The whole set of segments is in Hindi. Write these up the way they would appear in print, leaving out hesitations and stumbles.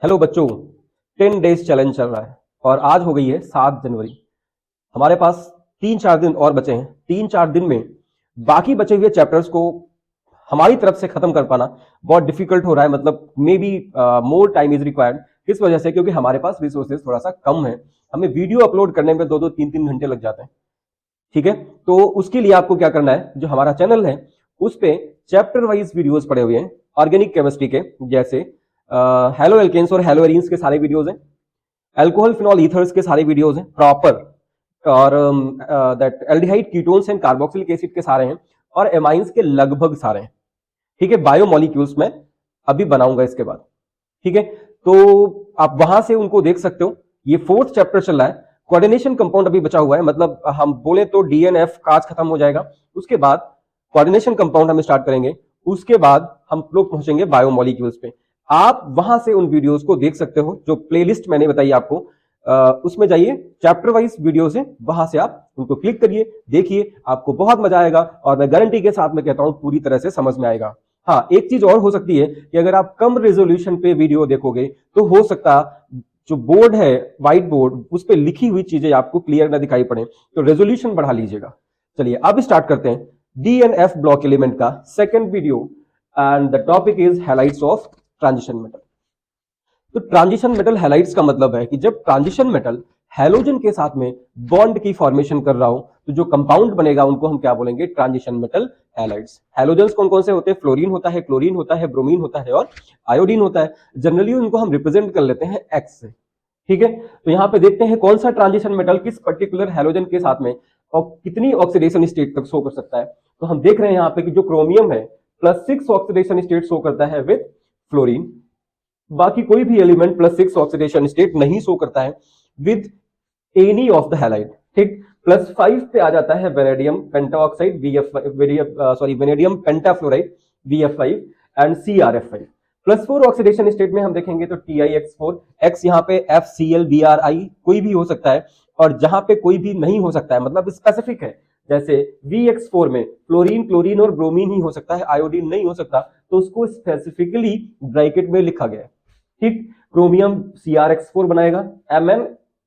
हेलो बच्चों, 10 डेज चैलेंज चल रहा है और आज हो गई है 7 जनवरी। हमारे पास 3-4 दिन और बचे हैं। 3-4 दिन में बाकी बचे हुए चैप्टर्स को हमारी तरफ से खत्म कर पाना बहुत डिफिकल्ट हो रहा है। मतलब may be more time is required. किस वजह से? क्योंकि हमारे पास रिसोर्सेज थोड़ा सा कम है। हमें वीडियो अपलोड करने में 2-2 3-3 घंटे लग जाते हैं। ठीक है, तो उसके लिए आपको क्या करना है, जो हमारा चैनल है उस पे चैप्टर वाइज वीडियोस पड़े हुए हैं ऑर्गेनिक केमिस्ट्री के, जैसे हेलो एल्केन्स और हेलो एरीन्स के सारे वीडियोस हैं, अल्कोहल फिनॉल ईथर्स के सारे वीडियोस हैं प्रॉपर, और that aldehyde ketones and carboxylic acid के सारे हैं, और एमाइंस के लगभग सारे हैं। ठीक है, बायोमोलिक्यूल्स में अभी बनाऊंगा इसके बाद। ठीक है, तो आप वहां से उनको देख सकते हो। ये 4th चैप्टर चल रहा है। कोऑर्डिनेशन कंपाउंड अभी बचा हुआ है, मतलब हम बोले तो डीएनएफ का आज खत्म हो जाएगा, उसके बाद कोऑर्डिनेशन कंपाउंड हम स्टार्ट करेंगे, उसके बाद हम लोग पहुंचेंगे बायोमोलिक्यूल्स पे। आप वहां से उन वीडियोस को देख सकते हो, जो प्लेलिस्ट मैंने बताई आपको, उसमें जाइए, चैप्टर वाइज वीडियोस है, वहां से आप उनको क्लिक करिए, देखिए, आपको बहुत मजा आएगा और मैं गारंटी के साथ में कहता हूं पूरी तरह से समझ में आएगा। हाँ, एक चीज और हो सकती है कि अगर आप कम रेजोल्यूशन पे वीडियो देखोगे तो हो सकता जो बोर्ड है, व्हाइट बोर्ड, उस पे लिखी हुई चीजें आपको क्लियर ना दिखाई पड़े, तो रेजोल्यूशन बढ़ा लीजिएगा। चलिए अब स्टार्ट करते हैं डीएनएफ ब्लॉक एलिमेंट का second video, and the topic is halides of transition metal. तो ट्रांजिशन मेटल हैलाइड्स का मतलब है कि जब ट्रांजिशन मेटल हैलोजन के साथ में बॉन्ड की फॉर्मेशन कर रहा हो तो जो कंपाउंड बनेगा उनको हम क्या बोलेंगे? Transition metal halides. हैलोजन्स कौन कौन से होते हैं? फ्लोरीन होता है, क्लोरीन होता है, ब्रोमीन होता है और आयोडीन होता है। जनरली उनको हम रिप्रेजेंट कर लेते हैं एक्स से। ठीक है, तो यहां पे देखते हैं कौन सा ट्रांजिशन मेटल किस पर्टिकुलर हैलोजन के साथ में और कितनी ऑक्सीडेशन स्टेट तक शो कर सकता है। तो हम देख रहे हैं यहां पे कि जो क्रोमियम है +6 ऑक्सीडेशन स्टेट शो करता है विद फ्लोरीन। बाकी कोई भी एलिमेंट +6 ऑक्सीडेशन स्टेट नहीं शो करता है with any of the halide. ठीक, +5 पे आ जाता है vanadium pentoxide vanadium pentafluoride VF5 and CrF5। +4 oxidation state में हम देखेंगे तो TiX4, X यहाँ पे FClBrI कोई भी हो सकता है, और जहां पे कोई भी नहीं हो सकता है मतलब स्पेसिफिक है, जैसे VX4 में फ्लोरीन, क्लोरीन और ब्रोमीन ही हो सकता है, आयोडीन नहीं हो सकता, तो उसको स्पेसिफिकली ब्रैकेट में लिखा गया है। ठीक, क्रोमियम CrX4 बनाएगा, Mn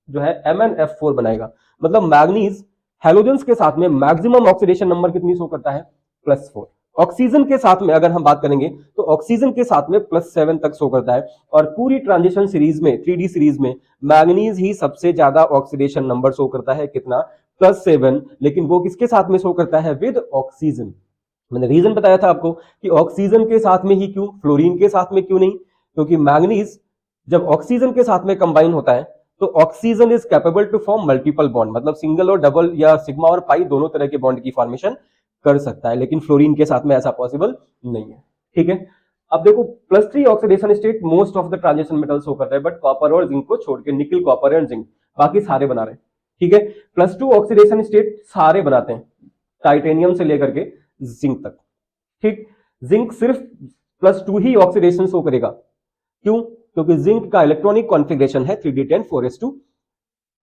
जो है MnF4 बनाएगा। मतलब मैग्नीज हैलोजेंस के साथ में मैक्सिमम ऑक्सीडेशन नंबर कितनी शो करता है? +4। ऑक्सीजन के साथ में अगर हम बात करेंगे तो ऑक्सीजन के साथ में +7 तक शो करता है, और पूरी ट्रांजिशन सीरीज में, 3D सीरीज में मैग्नीज ही सबसे ज्यादा ऑक्सीडेशन नंबर शो करता है। कितना? +7। लेकिन वो किसके साथ में शो करता है? With oxygen. मैंने रीजन बताया था आपको कि ऑक्सीजन के साथ में ही क्यों, फ्लोरीन के साथ में क्यों नहीं? क्योंकि मैग्नीज जब ऑक्सीजन के साथ में कंबाइन होता है तो oxygen is capable to form multiple bond, मतलब सिंगल और डबल या सिग्मा और पाई दोनों तरह के बॉन्ड की फॉर्मेशन कर सकता है, लेकिन फ्लोरीन के साथ में ऐसा पॉसिबल नहीं है। ठीक है, अब देखो +3 oxidation state most of the transition metals हो कर रहे हैं, बट कॉपर और जिंक को छोड़ के, निकल, कॉपर एंड जिंक, बाकी सारे बना रहे हैं। ठीक है, +2 ऑक्सीडेशन स्टेट सारे बनाते हैं, टाइटेनियम से लेकर के जिंक तक। ठीक, जिंक सिर्फ +2 ही ऑक्सीडेशन शो करेगा। क्यों? क्योंकि जिंक का इलेक्ट्रॉनिक कॉन्फ़िगरेशन है 3d10 4s2।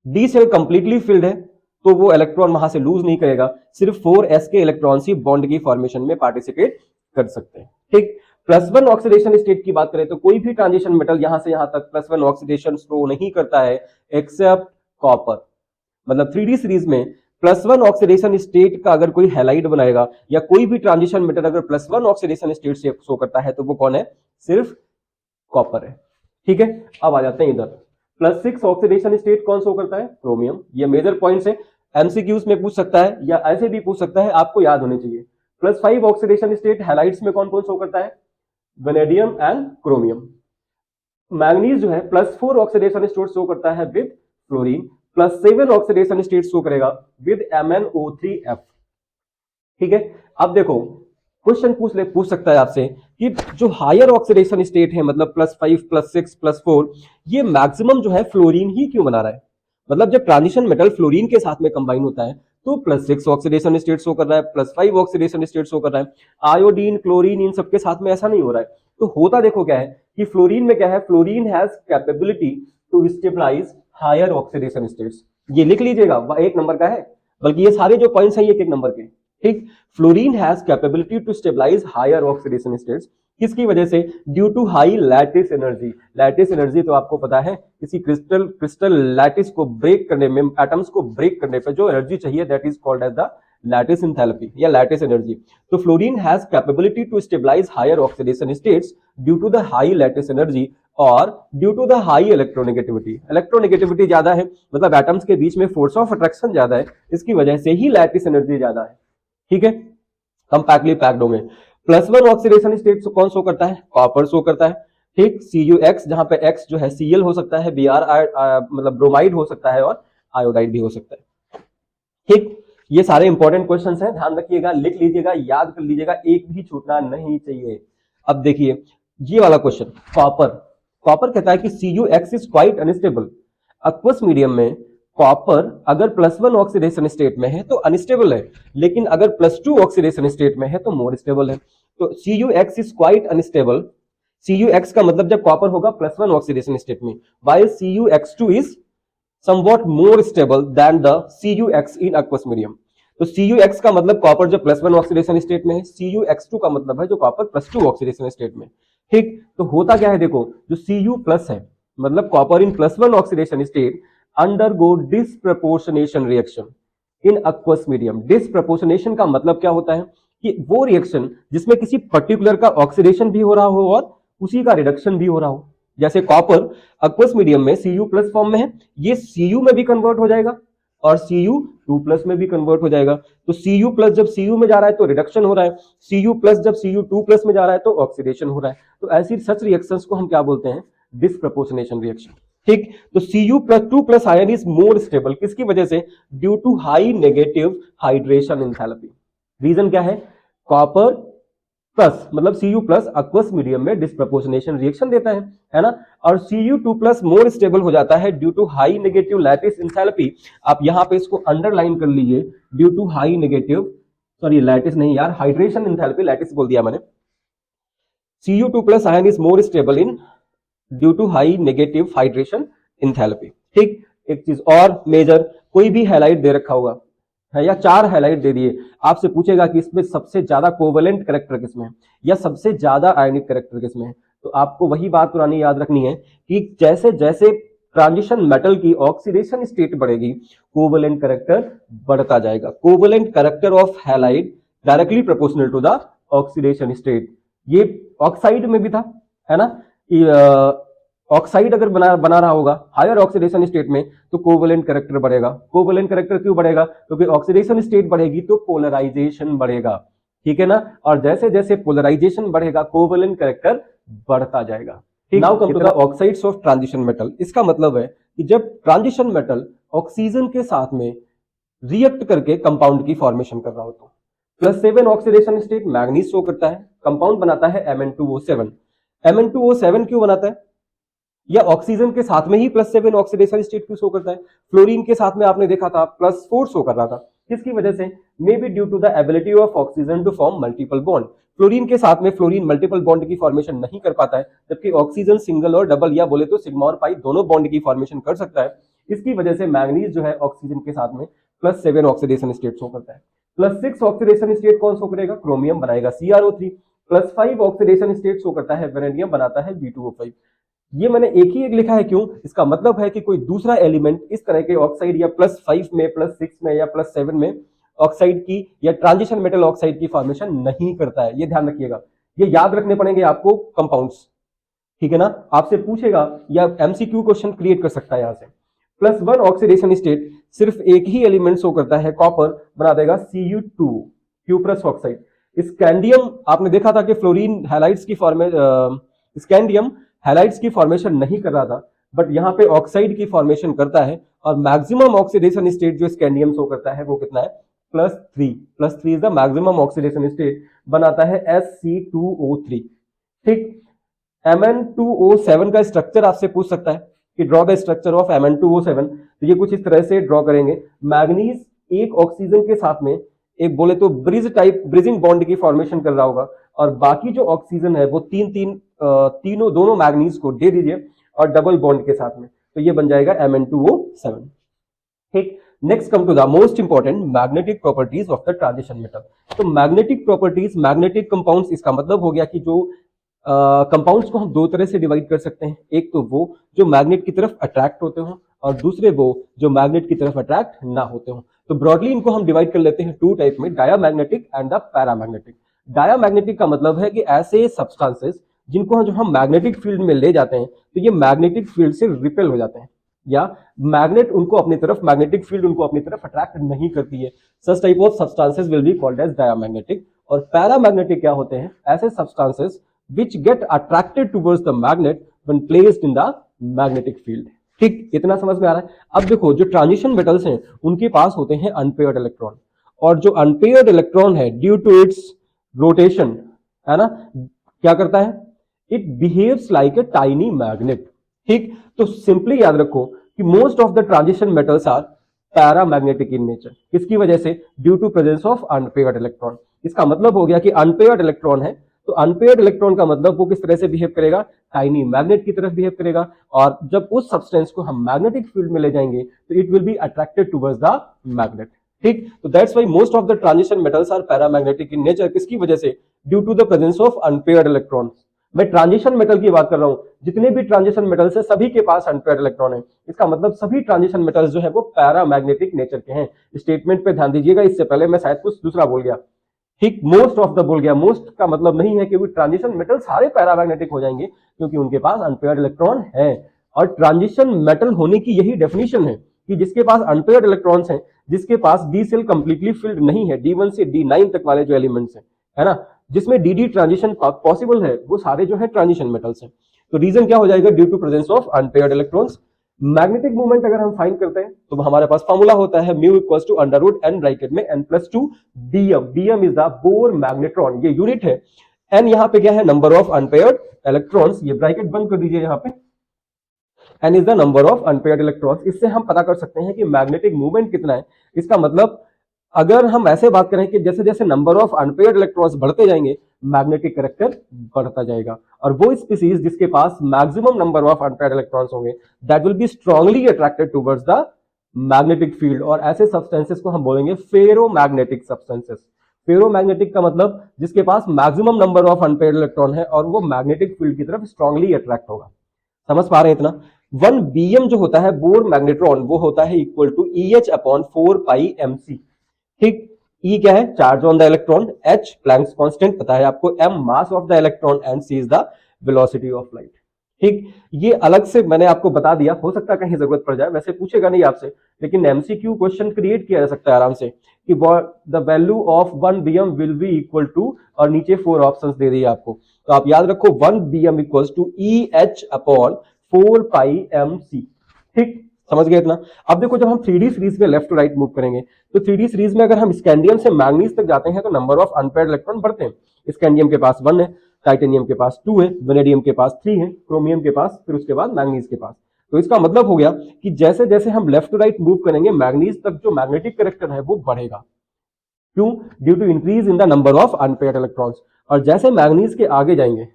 D cell completely filled है तो वो इलेक्ट्रॉन वहां से लूज नहीं करेगा, सिर्फ 4s के इलेक्ट्रॉन ही बॉन्ड की फॉर्मेशन में पार्टिसिपेट कर सकते हैं। ठीक, +1 ऑक्सीडेशन स्टेट की बात करें तो कोई भी ट्रांजिशन मेटल यहां से यहां तक +1 ऑक्सीडेशन शो नहीं करता है एक्सेप्ट कॉपर। मतलब 3D सीरीज में +1 ऑक्सीडेशन स्टेट का अगर कोई हैलाइड बनाएगा या कोई भी ट्रांजिशन मेटल अगर +1 ऑक्सीडेशन स्टेट से शो करता है तो वो कौन है? सिर्फ कॉपर है। ठीक है, अब आ जाते हैं इधर, +6 ऑक्सीडेशन स्टेट कौन शो करता है? क्रोमियम। ये मेजर पॉइंट्स है, एमसीक्यूज में पूछ सकता है या ऐसे भी पूछ सकता है, आपको याद होने चाहिए। +5 ऑक्सीडेशन स्टेट हैलाइड्स में कौन कौन शो करता है? Vanadium and chromium. मैग्नीज जो है +4 ऑक्सीडेशन स्टेट शो करता है with fluorine, +7 oxidation state show करेगा विद MnO3F। ठीक है, अब देखो क्वेश्चन पूछ सकता है आपसे कि जो हायर ऑक्सीडेशन स्टेट है, मतलब +5 +6 +4, ये मैक्सिमम जो है फ्लोरीन ही क्यों बना रहा है? मतलब जब ट्रांजिशन मेटल फ्लोरीन के साथ में कंबाइन होता है तो +6 ऑक्सीडेशन स्टेट शो कर रहा है, +5 ऑक्सीडेशन स्टेट शो कर रहा है। आयोडीन, क्लोरीन, इन सबके साथ में ऐसा नहीं हो रहा है। तो होता देखो क्या है कि फ्लोरीन में क्या है? Fluorine has capability to stabilise higher oxidation states. ये लिख लीजिएगा, 1 नंबर का है, बल्कि ये सारे जो पॉइंट्स हैं ये 1 नंबर के। ठीक, fluorine has capability to stabilise higher oxidation states. किसकी वजह से? Due to high lattice energy. Lattice energy तो आपको पता है, किसी क्रिस्टल लैटिस को ब्रेक करने में, एटम्स को ब्रेक करने पर जो एनर्जी चाहिए that is called as the lattice enthalpy या लैटिस एनर्जी। तो fluorine has capability to stabilise higher oxidation states due to the high lattice energy और due to the high electronegativity. Electronegativity ज्यादा है, मतलब एटम्स के बीच में फोर्स ऑफ अट्रैक्शन ज्यादा है, इसकी वजह से ही लैटिस एनर्जी ज्यादा है। ठीक है, कंपैक्टली पैक्ड होंगे। +1 ऑक्सीडेशन स्टेट कौन शो करता है? कॉपर शो करता है। ठीक, CuX, जहां पे X जो है Cl हो सकता है, Br मतलब ब्रोमाइड हो सकता है और आयोडाइड भी हो सकता है। ठीक, ये सारे इंपॉर्टेंट क्वेश्चंस हैं, ध्यान रखिएगा, लिख लीजिएगा, याद कर लीजिएगा, एक भी छूटना नहीं चाहिए। अब देखिए ये वाला क्वेश्चन, कॉपर कहता है कि CuX is quite unstable. Aqueous medium में कॉपर अगर +1 ऑक्सीडेशन स्टेट में है तो अनस्टेबल है, लेकिन अगर +2 ऑक्सीडेशन स्टेट में है तो मोर स्टेबल है। तो CuX is quite unstable. CuX का मतलब जब कॉपर होगा +1 ऑक्सीडेशन स्टेट में, while CuX2 is somewhat more stable than the CuX in aqueous medium। तो CuX का मतलब कॉपर जो +1 ऑक्सीडेशन स्टेट में है, CuX2 का मतलब है जो कॉपर +2 ऑक्सीडेशन स्टेट में। ठीक, तो होता क्या है देखो, जो Cu+ है मतलब copper in +1 oxidation state undergo disproportionation reaction in aqueous medium. Disproportionation का मतलब क्या होता है कि वो रिएक्शन जिसमें किसी पर्टिकुलर का ऑक्सीडेशन भी हो रहा हो और उसी का रिडक्शन भी हो रहा हो। जैसे कॉपर aqueous मीडियम में Cu+ फॉर्म में है, ये Cu में भी कन्वर्ट हो जाएगा और Cu2+ में भी कन्वर्ट हो जाएगा। तो Cu+ जब Cu में जा रहा है तो रिडक्शन हो रहा है, Cu+ जब Cu2+ में जा रहा है तो ऑक्सीडेशन हो रहा है। तो ऐसी सच रिएक्शंस को हम क्या बोलते हैं? Disproportionation reaction. ठीक, तो Cu+2+ ion is more stable, किसकी वजह से? Due to high negative hydration enthalpy. Reason क्या है? कॉपर प्लस मतलब Cu+ aqueous मीडियम में डिस्प्रपोर्शनेशन रिएक्शन देता है ना, और Cu2+ मोर स्टेबल हो जाता है due to high negative lattice enthalpy. आप यहां पे इसको अंडरलाइन कर लीजिए, due to high negative, sorry lattice नहीं यार, हाइड्रेशन एंथैल्पी, लैटिस बोल दिया मैंने। Cu2+ ion is more stable in due to high negative hydration enthalpy. ठीक, एक चीज और मेजर, कोई भी हाईलाइट दे रखा होगा है या 4 हाईलाइट दे दिए, आपसे पूछेगा कि इसमें सबसे ज्यादा कोवेलेंट कैरेक्टर किसमें है या सबसे ज्यादा आयनिक कैरेक्टर किसमें है, तो आपको वही बात पुरानी याद रखनी है कि जैसे जैसे ट्रांजिशन मेटल की ऑक्सीडेशन स्टेट बढ़ेगी कोवेलेंट कैरेक्टर बढ़ता जाएगा। Covalent character of halide directly proportional to the oxidation state. ये ऑक्साइड में भी था, है ना, कि ऑक्साइड अगर बना रहा होगा हायर ऑक्सीडेशन स्टेट में तो कोवेलेंट कैरेक्टर बढ़ेगा। कोवेलेंट कैरेक्टर क्यों बढ़ेगा? क्योंकि ऑक्सीडेशन स्टेट बढ़ेगी तो पोलराइजेशन बढ़ेगा, ठीक है ना, और जैसे जैसे पोलराइजेशन बढ़ेगा कोवेलेंट कैरेक्टर बढ़ता जाएगा। Now come to the oxides of transition metal. इसका मतलब है कि जब ट्रांजिशन मेटल ऑक्सीजन के साथ में रिएक्ट करके कंपाउंड की फॉर्मेशन कर रहा हो तो +7 ऑक्सीडेशन स्टेट मैग्नीज शो करता है, कंपाउंड बनाता है Mn2O7। Mn2O7 क्यों बनाता है? या ऑक्सीजन के साथ में ही +7 ऑक्सीडेशन स्टेट क्यों शो करता है? फ्लोरीन के साथ में आपने देखा था +4 शो कर रहा था, किसकी वजह से? Maybe due to the ability of oxygen to form multiple bond. Fluorine के साथ में फ्लोरीन मल्टीपल बॉन्ड की फॉर्मेशन नहीं कर पाता है, जबकि ऑक्सीजन सिंगल और डबल या बोले तो सिग्मा और पाई दोनों बॉन्ड की फॉर्मेशन कर सकता है। इसकी वजह से मैग्नीज जो है ऑक्सीजन के साथ में +7 ऑक्सीडेशन स्टेट शो करता है। +6 ऑक्सीडेशन स्टेट कौन शो करेगा? क्रोमियम बनाएगा CrO3। +5 ऑक्सीडेशन स्टेट शो करता है वेनेडियम, बनाता है B2O5। ये मैंने एक ही एक लिखा है, क्यों? इसका मतलब है कि कोई दूसरा एलिमेंट इस तरह के ऑक्साइड या +5 में, +6 में या +7 में ऑक्साइड की या ट्रांजिशन मेटल ऑक्साइड की फॉर्मेशन नहीं करता है। ये ध्यान रखिएगा, ये याद रखने पड़ेंगे आपको कंपाउंड्स, ठीक है ना, आपसे पूछेगा या MCQ क्वेश्चन क्रिएट कर सकता है। यहां से +1 ऑक्सीडेशन स्टेट सिर्फ एक ही एलिमेंट शो करता है, कॉपर, बना देगा Cu2 Q+ ऑक्साइड। स्कैंडियम आपने देखा था कि फ्लोरीन हैलाइड्स की स्कैंडियम हैलाइड्स की फॉर्मेशन नहीं कर रहा था, बट यहाँ पे ऑक्साइड की फॉर्मेशन करता है, और मैक्सिमम ऑक्सीडेशन स्टेट जो स्कैंडियम शो करता है वो कितना है? +3 is the maximum oxidation state, बनाता है Sc2O3। ठीक, Mn2O7 का स्ट्रक्चर आपसे पूछ सकता है कि draw the structure of Mn2O7, तो ये कुछ इस तरह से ड्रॉ करेंगे। मैग्नीज एक ऑक्सीजन के साथ में एक बोले तो ब्रिजिंग बॉन्ड की फॉर्मेशन कर रहा होगा, और बाकी जो ऑक्सीजन है वो तीनों दोनों मैग्नीज को दे दीजिए और डबल बॉन्ड के साथ में, तो ये बन जाएगा Mn2O7। ठीक, next come to the most important magnetic properties of the transition metal. तो मैग्नेटिक प्रॉपर्टीज, मैग्नेटिक कंपाउंड्स, इसका मतलब हो गया कि जो कंपाउंड्स को हम दो तरह से डिवाइड कर सकते हैं। एक तो वो जो मैग्नेट की तरफ अट्रैक्ट होते हो और दूसरे वो जो मैग्नेट की तरफ अट्रैक्ट ना होते हो। तो ब्रॉडली इनको हम डिवाइड कर लेते हैं टू टाइप में, diamagnetic and the paramagnetic. Diamagnetic का मतलब है कि ऐसे सब्सटेंसेस जिनको जो हम मैग्नेटिक फील्ड में ले जाते हैं तो ये मैग्नेटिक फील्ड से रिपेल हो जाते हैं, या मैग्नेट उनको अपनी तरफ, मैग्नेटिक फील्ड उनको अपनी तरफ अट्रैक्ट नहीं करती है। Such type of substances will be called as diamagnetic. और पैरामैग्नेटिक क्या होते हैं? ऐसे substances which get attracted towards the magnet when placed in the magnetic field। ठीक, इतना समझ में आ रहा है? अब देखो, जो ट्रांजिशन मेटल्स हैं उनके पास होते हैं अनपेयर्ड इलेक्ट्रॉन, और जो अनपेयर्ड इलेक्ट्रॉन है ड्यू टू इट्स रोटेशन, है ना, क्या करता है? It behaves like a tiny magnet. ठीक, तो सिंपली याद रखो कि most of the transition metals are paramagnetic in nature. किसकी वजह से? Due to presence of unpaired electron. इसका मतलब हो गया कि अनपेयर्ड इलेक्ट्रॉन है तो अनपेयर्ड इलेक्ट्रॉन का मतलब वो किस तरह से बिहेव करेगा? टाइनी मैग्नेट की तरफ बिहेव करेगा, और जब उस सब्सटेंस को हम मैग्नेटिक फील्ड में ले जाएंगे तो it will be attracted towards the magnet. ठीक, तो that's why most of the transition metals are paramagnetic in nature. किसकी वजह से? Due to the presence of unpaired electrons. मैं ट्रांजिशन मेटल की बात कर रहा हूं, जितने भी ट्रांजिशन मेटल्स है सभी के पास अनपेयर्ड इलेक्ट्रॉन है। इसका मतलब सभी ट्रांजिशन मेटल्स जो है वो पैरामैग्नेटिक नेचर के हैं। स्टेटमेंट पे ध्यान दीजिएगा, इससे पहले मैं शायद कुछ दूसरा बोल गया। ठीक, मोस्ट ऑफ द बोल गया। मोस्ट का मतलब नहीं है कि वो ट्रांजिशन मेटल सारे पैरामैग्नेटिक हो जाएंगे, क्योंकि उनके पास अनपेयर्ड इलेक्ट्रॉन है। और ट्रांजिशन मेटल होने की यही डेफिनेशन है कि जिसके पास अनपेयर्ड इलेक्ट्रॉन्स हैं, जिसके पास डी सेल कंप्लीटली फिल्ड नहीं है, D1 से D9 तक वाले जो एलिमेंट्स हैं, है ना, जिसमें डी ट्रांजिशन पॉसिबल है, वो सारे जो है ट्रांजिशन मेटल्स हैं। तो रीजन क्या हो जाएगा? Due to presence of unpaired electrons. Magnetic movement अगर हम फाइंड करते हैं तो हमारे पास फॉर्मूला होता है mu equals to under root N bracket में n+2 dm। dm is the Bohr magneton, ये यूनिट है। n यहां पे क्या है? Number of unpaired electrons. ये ब्रैकेट बंद कर दीजिए यहां पे। n is the number of unpaired electrons. इससे हम पता कर सकते हैं कि मैग्नेटिक मूवमेंट कितना है। इसका मतलब अगर हम ऐसे बात करें कि जैसे जैसे नंबर ऑफ अनपेयर्ड इलेक्ट्रॉन्स बढ़ते जाएंगे, मैग्नेटिक कैरेक्टर बढ़ता जाएगा, और वो स्पीसीज जिसके पास maximum number of unpaired electrons होंगे that will be strongly attracted towards the magnetic field. और ऐसे सब्सटेंसेस को हम बोलेंगे फेरोमैग्नेटिक सब्सटेंसेस। फेरोमैग्नेटिक का मतलब जिसके पास maximum number of unpaired electron है और वो मैग्नेटिक फील्ड की तरफ स्ट्रांगली अट्रैक्ट होगा। समझ पा रहे हैं इतना? 1 bm जो होता है बोर मैग्नेट्रॉन, वो होता है इक्वल टू EH/4πmc। ठीक, E क्या है? Charge on the electron, H Planck's constant पता है आपको, M mass of the electron and C is the velocity of light. ठीक, ये अलग से मैंने आपको बता दिया, हो सकता है कहीं जरूरत पड़ जाए, वैसे पूछेगा नहीं आपसे, लेकिन MCQ क्वेश्चन क्रिएट किया जा सकता है आराम से कि the value of 1 bm will be equal to, और नीचे 4 ऑप्शंस दे दिए आपको, तो आप याद रखो 1 bm इक्वल्स टू EH/4πmc। ठीक, समझ गए इतना? अब देखो, जब हम 3D सीरीज में लेफ्ट टू राइट मूव करेंगे तो 3D सीरीज में अगर हम स्कैंडियम से मैग्नीज तक जाते हैं तो नंबर ऑफ अनपेयर्ड इलेक्ट्रॉन बढ़ते हैं। स्कैंडियम के पास 1 है, टाइटेनियम के पास 2 है, वेनेडियम के पास 3 है, क्रोमियम के पास, फिर उसके बाद मैग्नीज के पास। तो इसका मतलब हो गया कि जैसे जैसे हम लेफ्ट टू राइट मूव करेंगे, मैग्नीज तक जो मैग्नेटिक कैरेक्टर है वो बढ़ेगा। क्यों? Due to increase in the number of unpaired electrons. और जैसे मैग्नीज के आगे जाएंगे,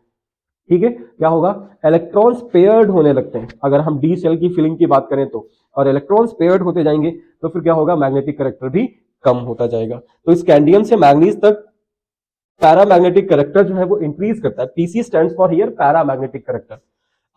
ठीक है, क्या होगा? इलेक्ट्रॉन्स पेयर्ड होने लगते हैं। अगर हम डी सेल की फिलिंग की बात करें तो, और इलेक्ट्रॉन्स पेयर्ड होते जाएंगे तो फिर क्या होगा? मैग्नेटिक कैरेक्टर भी कम होता जाएगा। तो स्कैंडियम से मैग्नीज तक पैरामैग्नेटिक कैरेक्टर जो है वो इंक्रीज करता है। PC stands for here paramagnetic character.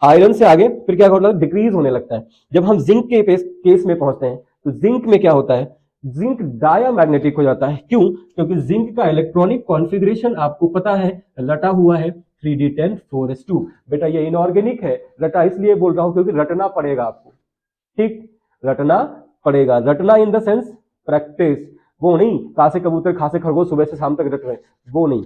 Iron से आगे फिर क्या होता है? डिक्रीज होने लगता है। जब हम जिंक के केस में पहुंचते हैं तो जिंक में क्या होता है? जिंक डायामैग्नेटिक हो जाता है। क्यों? क्योंकि जिंक का इलेक्ट्रॉनिक कॉन्फ़िगरेशन आपको पता है, लटा हुआ है 3d10 4s2। बेटा ये इनऑर्गेनिक है, रटा इसलिए बोल रहा हूं क्योंकि रटना पड़ेगा आपको। ठीक, रटना पड़ेगा। रटना इन द सेंस प्रैक्टिस, वो नहीं कासे कबूतर खासे खरगोश सुबह से शाम तक रट रहे हैं, वो नहीं।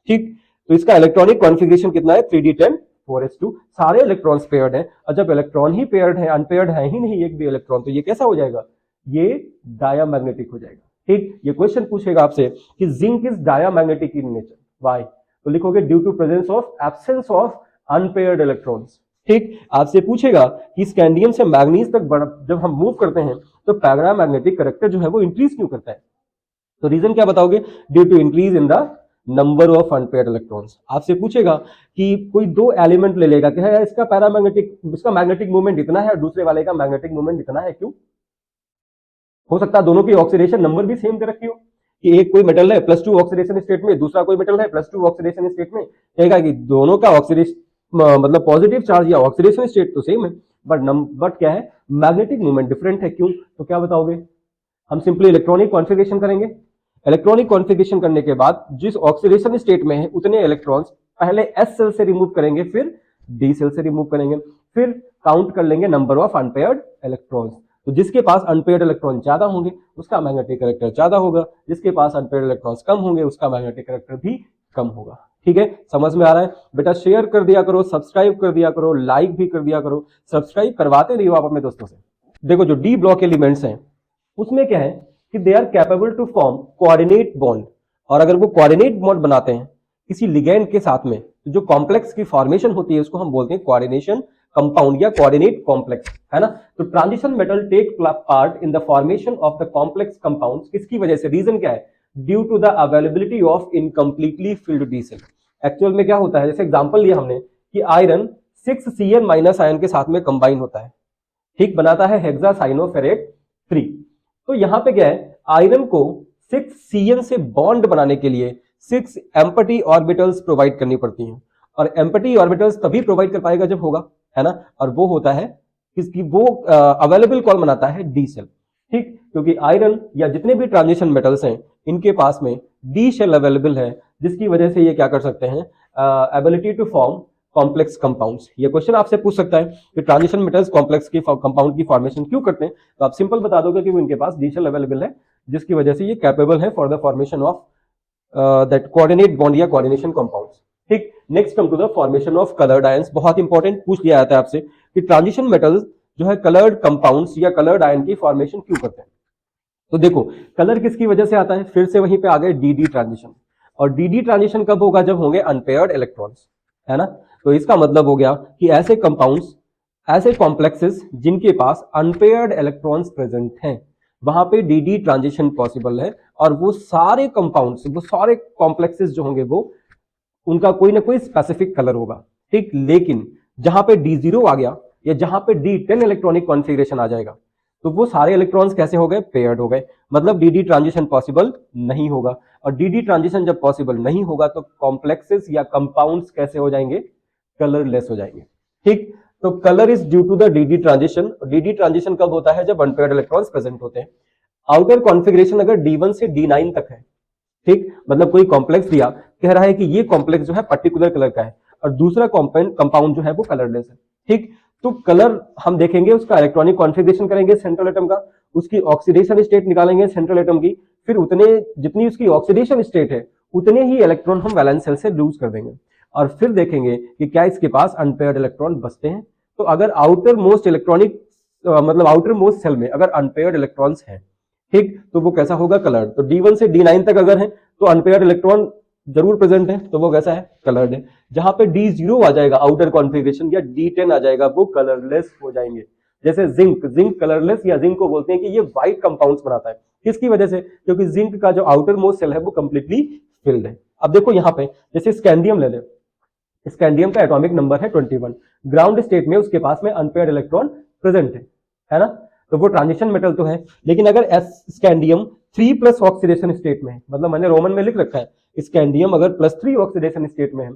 ठीक, तो इसका इलेक्ट्रॉनिक कॉन्फ़िगरेशन कितना है? 3d10 4s2। सारे इलेक्ट्रॉन्स पेयर्ड हैं, और जब इलेक्ट्रॉन ही पेयर्ड है, अनपेयर्ड है ही नहीं एक भी इलेक्ट्रॉन, तो ये कैसा हो जाएगा? ये डायामैग्नेटिक हो जाएगा। ठीक, ये क्वेश्चन पूछेगा आपसे कि zinc is diamagnetic in nature, why? तो लिखोगे due to presence of absence of unpaired electrons. ठीक, आपसे पूछेगा कि स्कैंडियम से मैग्नीज तक जब हम मूव करते हैं तो पैरामैग्नेटिक कैरेक्टर जो है वो इंक्रीज क्यों करता है? तो रीजन क्या बताओगे? Due to increase in the number of unpaired electrons. आपसे पूछेगा कि कोई दो एलिमेंट ले लेगा कि है इसका पैरामैग्नेटिक, इसका मैग्नेटिक मूवमेंट इतना है और दूसरे वाले का मैग्नेटिक मूवमेंट इतना है, क्यों? हो सकता है दोनों की ऑक्सीडेशन नंबर भी सेम कर रखी हो। कि एक कोई मेटल है +2 ऑक्सीडेशन स्टेट में, दूसरा कोई मेटल है +2 ऑक्सीडेशन स्टेट में, कहेगा कि दोनों का ऑक्सीडेशन मतलब पॉजिटिव चार्ज या ऑक्सीडेशन स्टेट तो सेम है, बट क्या है, मैग्नेटिक मूवमेंट डिफरेंट है। क्यों? तो क्या बताओगे? हम सिंपली इलेक्ट्रॉनिक कॉन्फ़िगरेशन करेंगे। इलेक्ट्रॉनिक कॉन्फ़िगरेशन करने के बाद जिस ऑक्सीडेशन स्टेट में है उतने इलेक्ट्रॉन्स पहले एस सेल से रिमूव करेंगे, फिर डी सेल से रिमूव करेंगे, फिर काउंट कर लेंगे नंबर ऑफ अनपेयर्ड इलेक्ट्रॉन्स। तो जिसके पास अनपेयर्ड इलेक्ट्रॉन ज्यादा होंगे उसका मैग्नेटिक कैरेक्टर ज्यादा होगा, जिसके पास अनपेयर्ड इलेक्ट्रॉन्स कम होंगे उसका मैग्नेटिक कैरेक्टर भी कम होगा। ठीक है, समझ में आ रहा है बेटा? शेयर कर दिया करो, सब्सक्राइब कर दिया करो, लाइक भी कर दिया करो, सब्सक्राइब करवाते रहिए आप अपने दोस्तों से। देखो जो डी ब्लॉक एलिमेंट्स हैं उसमें क्या है कि they are capable to form coordinate bond, और अगर वो कोऑर्डिनेट बॉन्ड बनाते हैं किसी लिगेंड के साथ में, तो जो कॉम्प्लेक्स की फॉर्मेशन होती है उसको हम बोलते हैं कोऑर्डिनेशन कंपाउंड या कोऑर्डिनेट कॉम्प्लेक्स, है ना। तो transition metal take part in the formation of the complex compounds, किसकी वजह से? रीजन क्या है? Due to the availability of incompletely filled D shell. Actual में क्या होता है, जैसे एग्जांपल लिया हमने कि आयरन 6Cn माइनस आयन के साथ में कंबाइन होता है, ठीक, बनाता है हेक्सासाइनोफेरेट 3। तो यहां पे क्या है, आयरन को 6Cn से बॉन्ड बनाने के लिए 6 एम्पटी ऑर्बिटल्स प्रोवाइड करनी पड़ती हैं, और एम्पटी ऑर्बिटल्स तभी प्रोवाइड कर पाएगा जब होगा, है ना, और वो होता है किसकी? वो अवेलेबल कौन बनाता है? डी सेल, ठीक, क्योंकि आयरन या जितने भी ट्रांजिशन मेटल्स हैं इनके पास में डी सेल अवेलेबल है, जिसकी वजह से ये क्या कर सकते हैं? Ability to form complex compounds. ये क्वेश्चन आपसे पूछ सकता है कि ट्रांजिशन मेटल्स कॉम्प्लेक्स की कंपाउंड की फॉर्मेशन क्यों करते हैं, तो आप सिंपल बता दोगे कि वो इनके पास डी सेल अवेलेबल है, जिसकी वजह से ये कैपेबल है for the formation of that coordinate bond या कोऑर्डिनेशन कंपाउंड्स। ठीक, next come to the formation of coloured ions. बहुत इंपॉर्टेंट पूछ लिया जाता है आपसे कि ट्रांजिशन मेटल्स जो है कलर्ड कंपाउंड्स या कलर्ड आयन की फॉर्मेशन क्यों करते हैं। तो देखो कलर किसकी वजह से आता है, फिर से वहीं पे आ गए डी ट्रांजिशन, और डी ट्रांजिशन कब होगा? जब होंगे अनपेयर्ड इलेक्ट्रॉन्स, है ना। तो इसका मतलब हो गया कि ऐसे कंपाउंड्स, ऐसे कॉम्प्लेक्सेस जिनके पास अनपेयर्ड इलेक्ट्रॉन्स प्रेजेंट हैं वहां पे डी ट्रांजिशन पॉसिबल है, और वो सारे कंपाउंड्स, वो सारे कॉम्प्लेक्सेस जो होंगे वो उनका कोई ना कोई स्पेसिफिक कलर होगा, ठीक। लेकिन जहां पे D0 आ गया या जहां पे D10 इलेक्ट्रॉनिक कॉन्फ़िगरेशन आ जाएगा तो वो सारे इलेक्ट्रॉन्स कैसे हो गए? पेयर्ड हो गए, मतलब डी ट्रांजिशन पॉसिबल नहीं होगा। और डी ट्रांजिशन जब पॉसिबल नहीं होगा तो कॉम्प्लेक्सेस या कंपाउंड्स कैसे हो जाएंगे? कलरलेस हो जाएंगे, ठीक। तो colour is due to the D transition. D transition कब होता है? जब अनपेयर्ड इलेक्ट्रॉन्स प्रेजेंट होते हैं। आउटर कॉन्फ़िगरेशन अगर D1 से D9 तक है, ठीक, मतलब कोई कॉम्प्लेक्स दिया, कह रहा है कि ये कॉम्प्लेक्स जो है पर्टिकुलर कलर का है और दूसरा कंपाउंड जो है वो कलरलेस है, ठीक। तो कलर हम देखेंगे, उसका इलेक्ट्रॉनिक कॉन्फ़िगरेशन करेंगे सेंट्रल एटम का, उसकी ऑक्सीडेशन स्टेट निकालेंगे सेंट्रल एटम की, फिर उतने जितनी उसकी ऑक्सीडेशन स्टेट है उतने ही इलेक्ट्रॉन हम वैलेंस सेल से लूज कर देंगे, और फिर देखेंगे कि क्या इसके पास अनपेयर्ड इलेक्ट्रॉन बचते हैं। तो अगर आउटर मोस्ट इलेक्ट्रॉनिक मतलब आउटर मोस्ट सेल में अगर अनपेयर्ड इलेक्ट्रॉन्स हैं, ठीक, तो वो कैसा होगा? कलर्ड। तो D1 से D9 तक अगर है तो अनपेयर्ड इलेक्ट्रॉन जरूर प्रेजेंट है, तो वो कैसा है? कलर्ड है। जहां पे D0 आ जाएगा आउटर कॉन्फ़िगरेशन या D10 आ जाएगा वो कलरलेस हो जाएंगे। जैसे जिंक कलरलेस, या जिंक को बोलते हैं कि ये व्हाइट कंपाउंड्स बनाता है, किसकी वजह से? क्योंकि जिंक का जो आउटर मोस्ट सेल है वो कंप्लीटली फिल्ड है। अब देखो यहां पे जैसे स्कैंडियम ले ले, स्कैंडियम का एटॉमिक नंबर है 21, ग्राउंड स्टेट में उसके पास में अनपेयर्ड इलेक्ट्रॉन प्रेजेंट है ना, तो वो ट्रांजिशन मेटल तो है। लेकिन अगर स्कैंडियम 3+ ऑक्सीडेशन स्टेट में है, मतलब मैंने रोमन में लिख रखा है, स्कैंडियम अगर +3 ऑक्सीडेशन स्टेट में है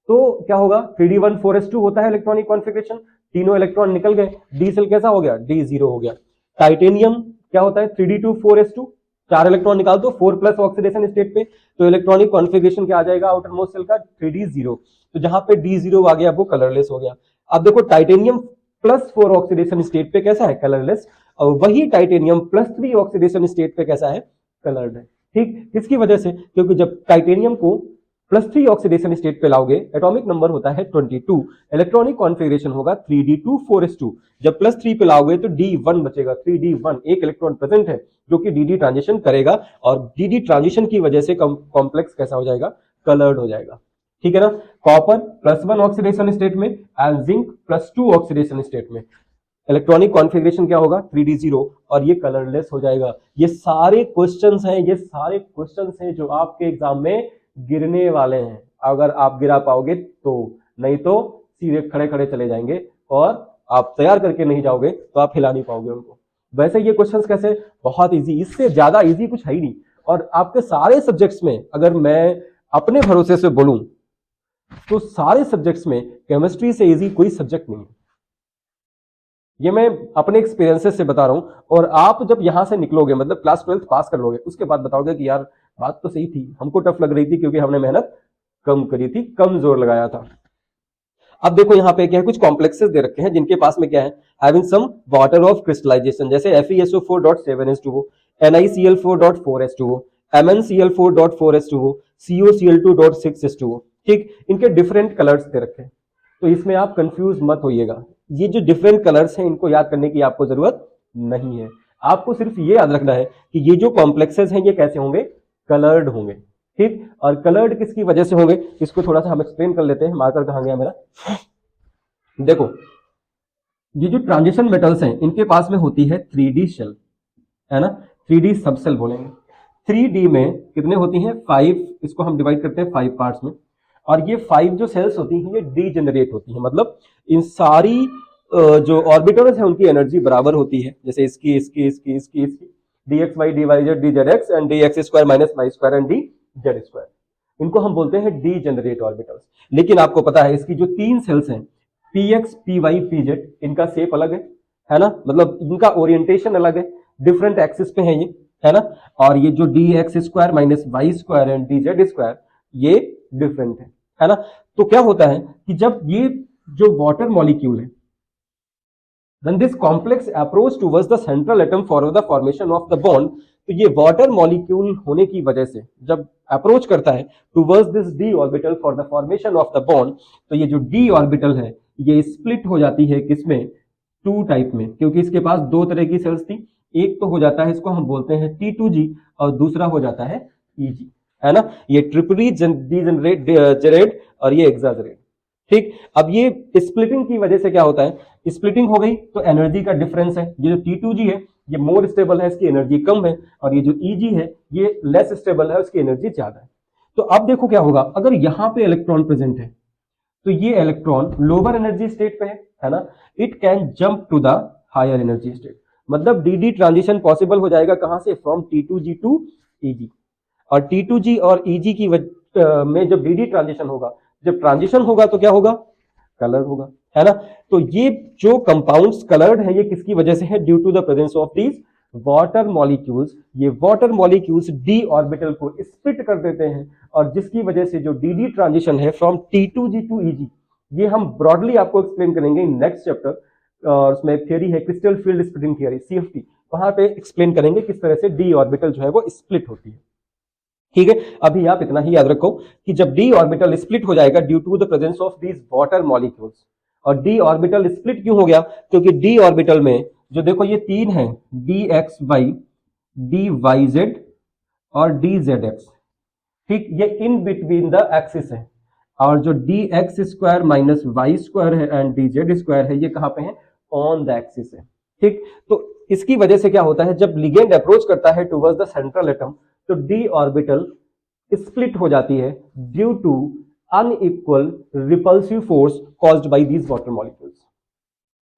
तो क्या होगा? 3D14S2 होता है इलेक्ट्रॉनिक कॉन्फ़िगरेशन, तीनों इलेक्ट्रॉन निकल गए, डी सेल कैसा हो गया? D0 हो गया। टाइटेनियम क्या होता है? 3D24S2, 4 इलेक्ट्रॉन निकाल दो 4+ ऑक्सीडेशन स्टेट पे, तो इलेक्ट्रॉनिक कॉन्फ़िगरेशन क्या आ जाएगा आउटर मोस्ट सेल का? 3D0। तो जहां पे D0 आ गया वो कलरलेस हो गया। अब देखो टाइटेनियम +4 ऑक्सीडेशन स्टेट पे कैसा है? कलरलेस। और वही टाइटेनियम +3 ऑक्सीडेशन स्टेट पे कैसा है? कलर्ड है, ठीक। किसकी वजह से? क्योंकि जब टाइटेनियम को +3 ऑक्सीडेशन स्टेट पे लाओगे, एटॉमिक नंबर होता है 22, इलेक्ट्रॉनिक कॉन्फ़िगरेशन होगा 3D24S2। जब +3 पे लाओगे तो D1 बचेगा, 3D1, एक इलेक्ट्रॉन प्रेजेंट है जो कि डी ट्रांजिशन करेगा, और डी ट्रांजिशन की वजह से कॉम्प्लेक्स कैसा हो जाएगा? कलर्ड हो जाएगा, ठीक है ना। कॉपर +1 ऑक्सीडेशन स्टेट में एंड जिंक +2 ऑक्सीडेशन स्टेट में, इलेक्ट्रॉनिक कॉन्फ़िगरेशन क्या होगा? 3D0, और ये कलरलेस हो जाएगा। ये सारे क्वेश्चंस हैं, ये सारे क्वेश्चंस हैं जो आपके एग्जाम में गिरने वाले हैं, अगर आप गिरा पाओगे तो, नहीं तो सीधे खड़े खड़े चले जाएंगे और आप तैयार करके नहीं जाओगे तो आप हिला नहीं पाओगे उनको। वैसे ये क्वेश्चंस कैसे? बहुत इजी, इससे ज्यादा इजी कुछ है ही नहीं। और आपके सारे सब्जेक्ट्स में अगर मैं अपने भरोसे से बोलूं तो सारे सब्जेक्ट्स में केमिस्ट्री से इजी कोई सब्जेक्ट नहीं है। ये मैं अपने एक्सपीरियंसेस से बता रहा हूं। और आप जब यहां से निकलोगे, मतलब क्लास 12 पास कर लोगे, उसके बाद बताओगे कि यार बात तो सही थी, हमको टफ लग रही थी क्योंकि हमने मेहनत कम करी थी, कम जोर लगाया था। अब देखो यहाँ पे क्या है, कुछ कॉम्प्लेक्सेस दे रखे हैं जिनके पास में क्या है, having some water of crystallization, जैसे FeSO4.7H2O, NiCl4.4H2O, MnCl4.4H2O, COCl2.6H2O। ठीक, इनके डिफरेंट कलर्स दे रखे हैं, तो इसमें आप कंफ्यूज मत होइएगा। ये जो डिफरेंट कलर्स हैं इनको याद करने की आपको जरूरत नहीं है। आपको सिर्फ ये याद रखना है कि ये जो कॉम्प्लेक्सेस हैं ये कैसे होंगे, कलर्ड होंगे। ठीक, और कलर्ड किसकी वजह से होंगे, इसको थोड़ा सा हम एक्सप्लेन कर लेते हैं। मार्कर कहां गया मेरा, देखो ये जो ट्रांजिशन मेटल्स हैं इनके पास में होती है 3D शेल, है ना, 3D सब सेल बोलेंगे। 3D में कितने होती हैं, 5, इसको हम डिवाइड करते हैं 5 पार्ट्स में, और ये 5 जो सेल्स होती हैं ये डीजेनरेट होती हैं, मतलब इन सारी जो ऑर्बिटल्स हैं उनकी एनर्जी बराबर होती है, जैसे इसकी इसकी इसकी इसकी इसकी dxy dyz dzx and dx square minus y square and dz square, इनको हम बोलते हैं डीजेनरेट ऑर्बिटल्स। लेकिन आपको पता है इसकी जो 3 सेल्स हैं px py pz, इनका शेप अलग है ना, मतलब इनका ओरिएंटेशन अलग है, डिफरेंट एक्सिस पे है ये, है ना। और ये जो dx square minus y square and dz square ये डिफरेंट है ना। तो क्या होता है कि जब ये जो वाटर मॉलिक्यूल है, when this complex approach towards the central atom for the formation of the bond, तो ये वाटर मॉलिक्यूल होने की वजह से जब अप्रोच करता है towards this d orbital for the formation of the bond, तो ये जो d ऑर्बिटल है ये स्प्लिट हो जाती है किसमें, 2 टाइप में, क्योंकि इसके पास 2 तरह की सेल्स थी। एक तो हो जाता है, इसको हम बोलते हैं T2G, और दूसरा हो जाता है EG, है ना। ये ट्रिपली डीजेनरेट और ये एक्साजरेट। ठीक, अब ये स्प्लिटिंग की वजह से क्या होता है, स्प्लिटिंग हो गई तो एनर्जी का डिफरेंस है, ये जो T2G है ये मोर स्टेबल है, इसकी एनर्जी कम है, और ये जो EG है ये लेस स्टेबल है, उसकी एनर्जी ज्यादा है। तो अब देखो क्या होगा, अगर यहां पे इलेक्ट्रॉन प्रेजेंट है तो ये इलेक्ट्रॉन लोअर एनर्जी स्टेट पे है ना, it can jump to the higher energy state, मतलब डी ट्रांजिशन पॉसिबल हो जाएगा कहां से, फ्रॉम T2G टू EG। और T2G और EG की में जब डी ट्रांजिशन होगा, जब ट्रांजिशन होगा तो क्या होगा, कलर होगा, है ना। तो ये जो कंपाउंड्स कलर्ड हैं ये किसकी वजह से है, due to the presence of these water molecules. ये वाटर मॉलिक्यूल्स d ऑर्बिटल को स्प्लिट कर देते हैं, और जिसकी वजह से जो डी ट्रांजिशन है फ्रॉम T2G टू EG, ये हम ब्रॉडली आपको एक्सप्लेन करेंगे इन नेक्स्ट चैप्टर, और उसमें थियरी है crystal field splitting theory CFT, वहां पे एक्सप्लेन करेंगे किस तरह से d ऑर्बिटल जो है वो स्प्लिट होती है। ठीक है, अभी आप इतना ही याद रखो कि जब d ऑर्बिटल स्प्लिट हो जाएगा due to the presence of these water molecules, और d ऑर्बिटल स्प्लिट क्यों हो गया, क्योंकि d ऑर्बिटल में जो देखो ये 3 है, dxy dyz और dzx, ठीक, ये इन बिटवीन द एक्सिस है, और जो dx square minus y square है एंड dz स्क्वायर है ये कहां पे है, ऑन द एक्सिस है। ठीक, तो इसकी वजह से क्या होता है, जब लिगेंड अप्रोच करता है टुवर्ड्स द सेंट्रल एटम तो d ऑर्बिटल स्प्लिट हो जाती है due to unequal repulsive force caused by these water molecules.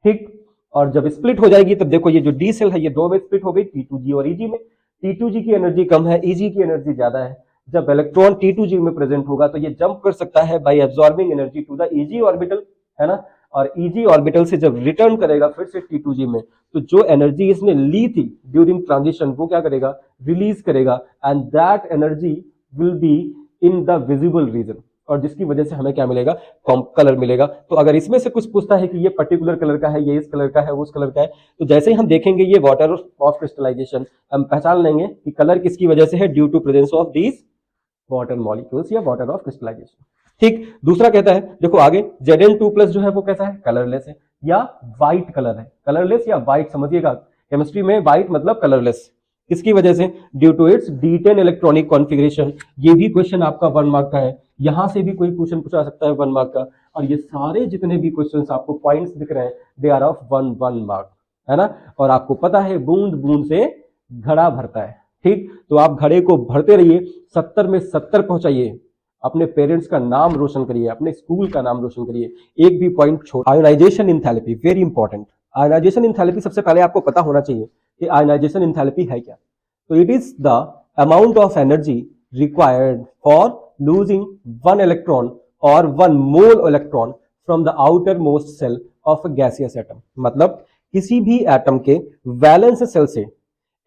ठीक, और जब स्प्लिट हो जाएगी तब देखो ये जो डी सेल है ये 2 में स्प्लिट हो गई, T2G और EG में। T2G की एनर्जी कम है, EG की एनर्जी ज्यादा है। जब इलेक्ट्रॉन T2G में प्रेजेंट होगा तो ये जंप कर सकता है by absorbing energy to the EG orbital, है ना, और EG ऑर्बिटल से जब रिटर्न करेगा फिर से T2G में, तो जो एनर्जी इसने ली थी ड्यूरिंग ट्रांजिशन वो क्या करेगा, रिलीज करेगा, and that energy will be in the visible region, और जिसकी वजह से हमें क्या मिलेगा, कलर मिलेगा। तो अगर इसमें से कुछ पूछता है कि ये पर्टिकुलर कलर का है, ये इस कलर का है, वो उस कलर का है, तो जैसे ही हम देखेंगे ये वाटर ऑफ क्रिस्टलाइजेशन, हम पहचान लेंगे कि कलर किसकी वजह से है, due to presence of these water molecules या वाटर ऑफ क्रिस्टलाइजेशन। ठीक, दूसरा कहता है देखो आगे Zn2+ जो है वो कैसा है, कलरलेस है या व्हाइट कलर है, कलरलेस या व्हाइट समझिएगा, केमिस्ट्री में व्हाइट मतलब कलरलेस, किसकी वजह से, due to its D10 electronic configuration. ये भी क्वेश्चन आपका 1 मार्क का है, यहां से भी कोई क्वेश्चन पूछा सकता है 1 मार्क का, और ये सारे जितने भी क्वेश्चंस आपको पॉइंट्स दिख रहे हैं दे आर ऑफ 1 मार्क, है ना। और आपको पता है बूंद बूंद से घड़ा भरता है। ठीक, तो आप घड़े को भरते रहिए, 70 में 70 पहुंचाइए, अपने पेरेंट्स का नाम रोशन करिए, अपने स्कूल का नाम रोशन करिए, एक भी पॉइंट छोड़। Ionization enthalpy very important. Ionization enthalpy सबसे पहले आपको पता होना चाहिए कि आयोनाइजेशन इंथैल्पी है क्या। तो it is the amount of energy required for losing one electron or one mole electron from the outermost cell of a gaseous atom. मतलब किसी भी एटम के वैलेंस सेल से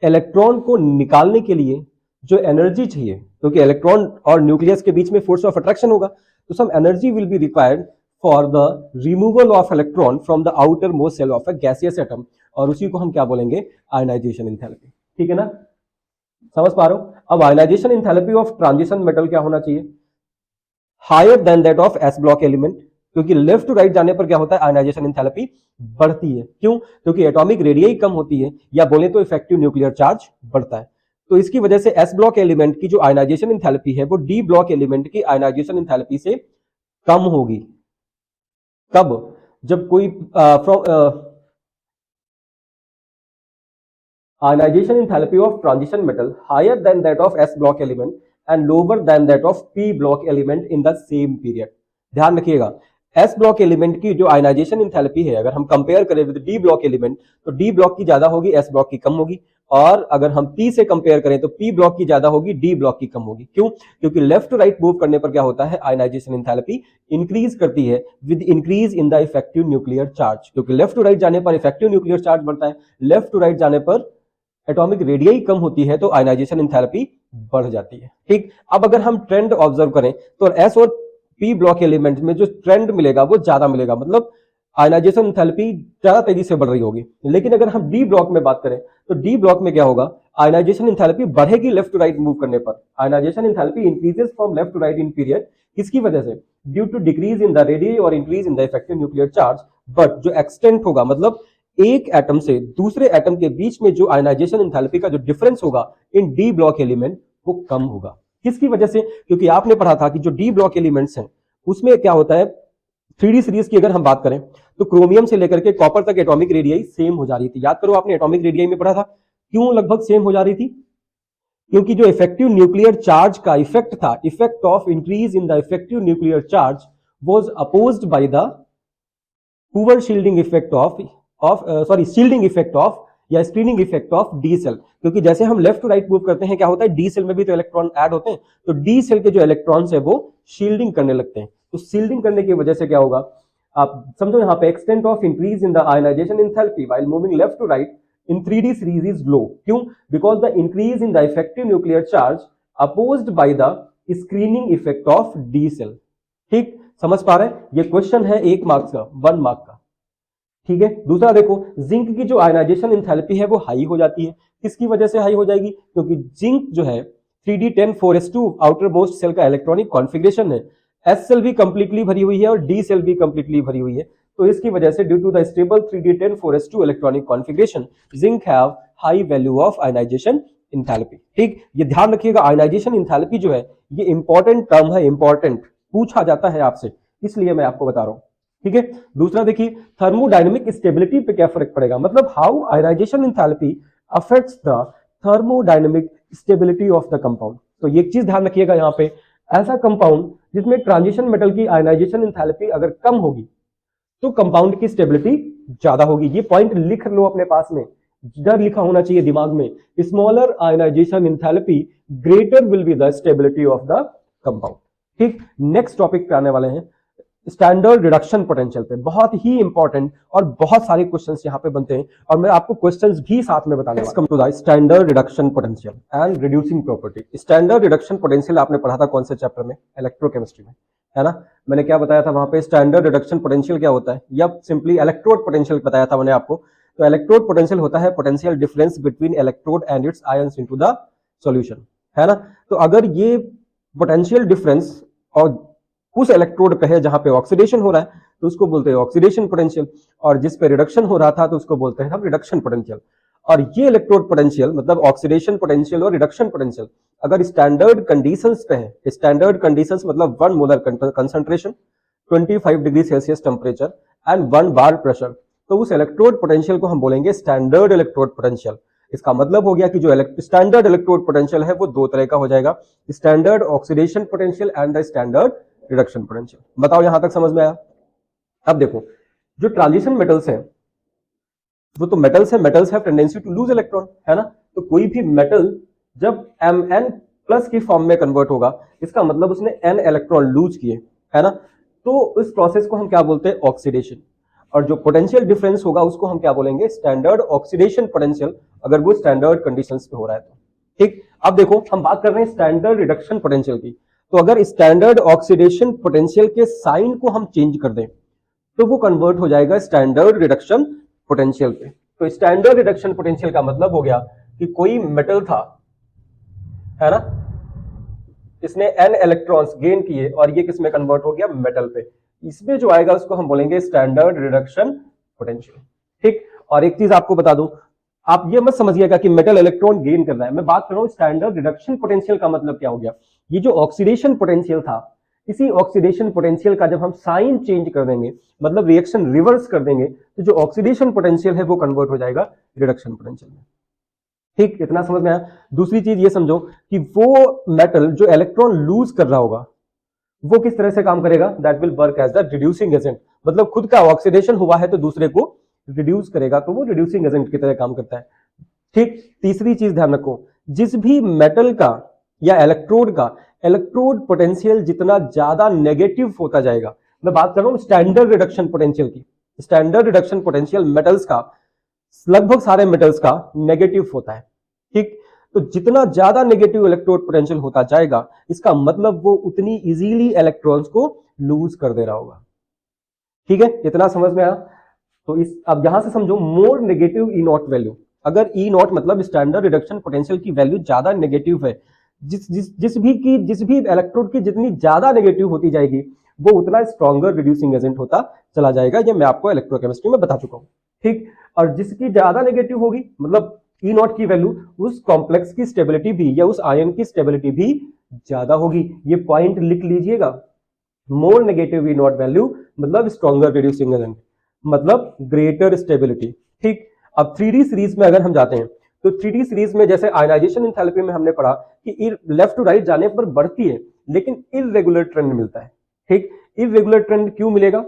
इलेक्ट्रॉन को निकालने के लिए जो एनर्जी चाहिए, क्योंकि इलेक्ट्रॉन और न्यूक्लियस के बीच में फोर्स ऑफ अट्रैक्शन होगा, तो some energy will be required for the removal of electron from the outermost shell of a gaseous atom, और उसी को हम क्या बोलेंगे, आयनाइजेशन एंथैल्पी. ठीक है ना, समझ पा रहे हो. अब ionization enthalpy of transition metal क्या होना चाहिए, higher than that of S block element, क्योंकि लेफ्ट टू राइट जाने पर क्या होता है, आयनाइजेशन एंथैल्पी बढ़ती है. क्यों? क्योंकि एटॉमिक रेडियस कम होती है, या बोले तो इफेक्टिव न्यूक्लियर चार्ज बढ़ता है. तो इसकी वजह से एस ब्लॉक एलिमेंट की जो आयनाइजेशन एंथैल्पी है वो डी ब्लॉक एलिमेंट की आयनाइजेशन एंथैल्पी से कम होगी. कब? जब कोई ionization enthalpy of transition metal higher than that of s block element and lower than that of p block element in the same period. ध्यान रखिएगा, s ब्लॉक एलिमेंट की जो आयनाइजेशन एंथैल्पी है अगर हम कंपेयर करें विद d ब्लॉक एलिमेंट, तो d ब्लॉक की ज्यादा होगी, s ब्लॉक की कम होगी. और अगर हम p से कंपेयर करें तो p ब्लॉक की ज्यादा होगी, d ब्लॉक की कम होगी. क्यों? क्योंकि लेफ्ट टू राइट मूव करने पर क्या होता है, आयनाइजेशन एंथैल्पी इंक्रीज करती है with increase in the effective nuclear charge. क्योंकि लेफ्ट टू राइट जाने पर इफेक्टिव न्यूक्लियर चार्ज बढ़ता है, लेफ्ट टू राइट जाने पर एटॉमिक रेडियस कम होती है, तो आयनाइजेशन एंथैल्पी बढ़ जाती है. ठीक. अब अगर हम ट्रेंड ऑब्जर्व करें तो एस और पी ब्लॉक एलिमेंट में जो ट्रेंड मिलेगा वो ज्यादा मिलेगा, मतलब आयनाइजेशन एंथैल्पी ज्यादा तेजी से बढ़ रही होगी. लेकिन अगर हम डी ब्लॉक में बात करें तो डी ब्लॉक में क्या होगा, आयनाइजेशन एंथैल्पी बढ़ेगी लेफ्ट टू राइट मूव करने पर. Ionisation enthalpy increases from left to right in period. किसकी वजह से? Due to decrease in the radius और increase in the effective nuclear charge. But जो एक्सटेंट होगा, मतलब एक एटम से दूसरे एटम के बीच में जो आयनाइजेशन एंथैल्पी का जो डिफरेंस होगा इन डी ब्लॉक एलिमेंट, वो कम होगा. किसकी वजह से? क्योंकि आपने पढ़ा था कि जो डी ब्लॉक एलिमेंट्स हैं उसमें क्या होता है, 3D सीरीज की अगर हम बात करें तो क्रोमियम से लेकर के कॉपर तक एटॉमिक रेडियस सेम हो जा रही थी. याद करो, आपने एटॉमिक रेडियस में पढ़ा था. क्यों लगभग सेम हो जा रही थी? क्योंकि जो इफेक्टिव न्यूक्लियर चार्ज का इफेक्ट था, effect of increase in the effective nuclear charge was opposed by the poor shielding effect shielding effect of या screening effect of d shell. क्योंकि जैसे हम लेफ्ट टू राइट मूव करते हैं, क्या होता है, डी सेल में भी तो इलेक्ट्रॉन ऐड होते हैं, तो डी सेल के जो इलेक्ट्रॉन्स है वो शील्डिंग करने लगते हैं. तो शील्डिंग करने की वजह से क्या होगा, आप समझो यहां पे extent of increase in the ionisation enthalpy while moving left to right in 3D series is low. क्यों? Because the increase in the effective nuclear charge opposed by the screening effect of d shell. ठीक, समझ पा रहे हैं? ये क्वेश्चन है 1 मार्क्स का, 1 मार्क का. ठीक है. दूसरा देखो, जिंक की जो आयनाइजेशन एंथैल्पी है वो हाई हो जाती है. किसकी वजह से हाई हो जाएगी? क्योंकि जिंक जो है 3D10 आउटर मोस्ट सेल का इलेक्ट्रॉनिक कॉन्फ़िगरेशन है. एस सेल भी कंप्लीटली भरी हुई है और डी सेल भी कंप्लीटली भरी हुई है. तो इसकी वजह से due to the stable 3D10 electronic configuration, zinc have high value of ionization enthalpy. ठीक, ये ध्यान रखिएगा. आयनाइजेशन एंथैल्पी जो है ये इंपॉर्टेंट टर्म है, इंपॉर्टेंट पूछा जाता है आपसे, इसलिए मैं आपको बता रहा हूं. ठीक है. दूसरा देखिए, थर्मोडायनेमिक स्टेबिलिटी पे क्या फर्क पड़ेगा, मतलब how ionization enthalpy affects the thermodynamic stability of the compound. तो ये चीज ध्यान रखिएगा, यहां पे ऐसा कंपाउंड जिसमें ट्रांजिशन मेटल की आयनाइजेशन एंथैल्पी अगर कम होगी तो कंपाउंड की स्टेबिलिटी ज्यादा होगी. ये पॉइंट लिख लो अपने पास में, डर लिखा होना चाहिए दिमाग में. Smaller ionization enthalpy greater will be the stability of the compound. ठीक. नेक्स्ट टॉपिक पे आने वाले हैं स्टैंडर्ड रिडक्शन पोटेंशियल पे. बहुत ही इंपॉर्टेंट और बहुत सारे क्वेश्चंस यहां पे बनते हैं और मैं आपको क्वेश्चंस भी साथ में बताने वाला हूं. Come to the standard reduction potential and reducing property. Standard reduction potential आपने पढ़ा था कौन से चैप्टर में, इलेक्ट्रोकेमिस्ट्री में, है ना. मैंने क्या बताया था वहां पे, स्टैंडर्ड रिडक्शन पोटेंशियल क्या होता है, या सिंपली इलेक्ट्रोड पोटेंशियल बताया था मैंने आपको. तो इलेक्ट्रोड पोटेंशियल होता है potential difference between electrode and it's ions into the solution, है ना. तो अगर ये पोटेंशियल डिफरेंस और उस इलेक्ट्रोड पे है जहां पे ऑक्सीडेशन हो रहा है तो उसको बोलते हैं ऑक्सीडेशन पोटेंशियल, और जिस पे रिडक्शन हो रहा था तो उसको बोलते हैं हम रिडक्शन पोटेंशियल. और ये इलेक्ट्रोड पोटेंशियल मतलब ऑक्सीडेशन पोटेंशियल और रिडक्शन पोटेंशियल अगर स्टैंडर्ड कंडीशंस पे है, स्टैंडर्ड कंडीशंस मतलब 1 molar concentration, 25 degree Celsius temperature and 1 bar pressure, तो उस इलेक्ट्रोड पोटेंशियल को हम बोलेंगे स्टैंडर्ड इलेक्ट्रोड पोटेंशियल. इसका मतलब हो गया कि जो स्टैंडर्ड इलेक्ट्रोड पोटेंशियल है वो 2 तरह का हो जाएगा, standard oxidation potential and the standard reduction potential. बताओ यहां तक समझ में आया? अब देखो, जो ट्रांजिशन मेटल्स हैं वो तो मेटल्स है, metals have tendency to lose electron, है ना. तो कोई भी मेटल जब Mn प्लस की फॉर्म में कन्वर्ट होगा, इसका मतलब उसने n इलेक्ट्रॉन लूज किए, है ना। तो इस प्रोसेस को हम क्या बोलते हैं, ऑक्सीडेशन। और जो पोटेंशियल डिफरेंस होगा उसको हम क्या बोलेंगे, स्टैंडर्ड ऑक्सीडेशन पोटेंशियल, अगर वो स्टैंडर्ड कंडीशंस पे हो रहा है तो। ठीक, अब देखो हम बात कर रहे हैं स्टैंडर्ड रिडक्शन पोटेंशियल की। तो अगर स्टैंडर्ड ऑक्सीडेशन पोटेंशियल के साइन को हम चेंज कर दें तो वो कन्वर्ट हो जाएगा स्टैंडर्ड रिडक्शन पोटेंशियल पे। तो स्टैंडर्ड रिडक्शन पोटेंशियल का मतलब हो गया कि कोई मेटल था, है ना, इसने n इलेक्ट्रॉन्स गेन किए और ये किस में कन्वर्ट हो गया, मेटल पे। इसमें जो आएगा उसको हम बोलेंगे स्टैंडर्ड रिडक्शन पोटेंशियल। ठीक, और एक चीज आपको बता दूं, आप ये मत समझिएगा कि मेटल इलेक्ट्रॉन गेन कर रहा है, मैं बात कर रहा हूं स्टैंडर्ड रिडक्शन पोटेंशियल का मतलब क्या हो गया। ये जो ऑक्सीडेशन पोटेंशियल था, इसी ऑक्सीडेशन पोटेंशियल का जब हम साइन चेंज कर देंगे, मतलब रिएक्शन रिवर्स कर देंगे, तो जो ऑक्सीडेशन पोटेंशियल है वो कन्वर्ट हो जाएगा रिडक्शन पोटेंशियल में। ठीक, इतना समझ में आया। दूसरी चीज ये समझो कि वो मेटल जो इलेक्ट्रॉन लूज कर रहा होगा वो किस तरह से काम करेगा, that will work as the reducing agent. मतलब खुद का ऑक्सीडेशन हुआ है तो दूसरे को रिड्यूस करेगा, तो वो रिड्यूसिंग एजेंट की तरह काम करता है। ठीक, तीसरी चीज ध्यान रखो, जिस भी मेटल का या इलेक्ट्रोड का इलेक्ट्रोड पोटेंशियल जितना ज्यादा नेगेटिव होता जाएगा, मैं बात कर रहा हूं स्टैंडर्ड रिडक्शन पोटेंशियल की, स्टैंडर्ड रिडक्शन पोटेंशियल मेटल्स का, लगभग सारे मेटल्स का नेगेटिव होता है। ठीक, तो जितना ज्यादा नेगेटिव इलेक्ट्रोड पोटेंशियल होता जाएगा, इसका मतलब वो उतनी इजीली इलेक्ट्रॉन्स को लूज कर दे रहा होगा। ठीक है, इतना समझ में आया। तो इस अब यहां से समझो, more negative E nought value, अगर ई नॉट मतलब स्टैंडर्ड रिडक्शन पोटेंशियल की वैल्यू ज्यादा नेगेटिव है, जिस भी इलेक्ट्रोड की जितनी ज्यादा नेगेटिव होती जाएगी, वो उतना स्ट्रॉन्गर रिड्यूसिंग एजेंट होता चला जाएगा। ये मैं आपको इलेक्ट्रोकेमिस्ट्री में बता चुका हूं। ठीक, और जिसकी ज्यादा नेगेटिव होगी, मतलब ई नॉट की वैल्यू, उस कॉम्प्लेक्स की स्टेबिलिटी भी या उस आयन की स्टेबिलिटी भी ज्यादा होगी। ये पॉइंट लिख लीजिएगा, more negative E nought value मतलब स्ट्रॉन्गर रिड्यूसिंग एजेंट, मतलब ग्रेटर स्टेबिलिटी। ठीक, अब 3D सीरीज में अगर हम जाते हैं तो 3D सीरीज में जैसे आयनाइजेशन एंथैल्पी में हमने पढ़ा कि लेफ्ट टू राइट जाने पर बढ़ती है लेकिन इररेगुलर ट्रेंड मिलता है। ठीक, इररेगुलर ट्रेंड क्यों मिलेगा,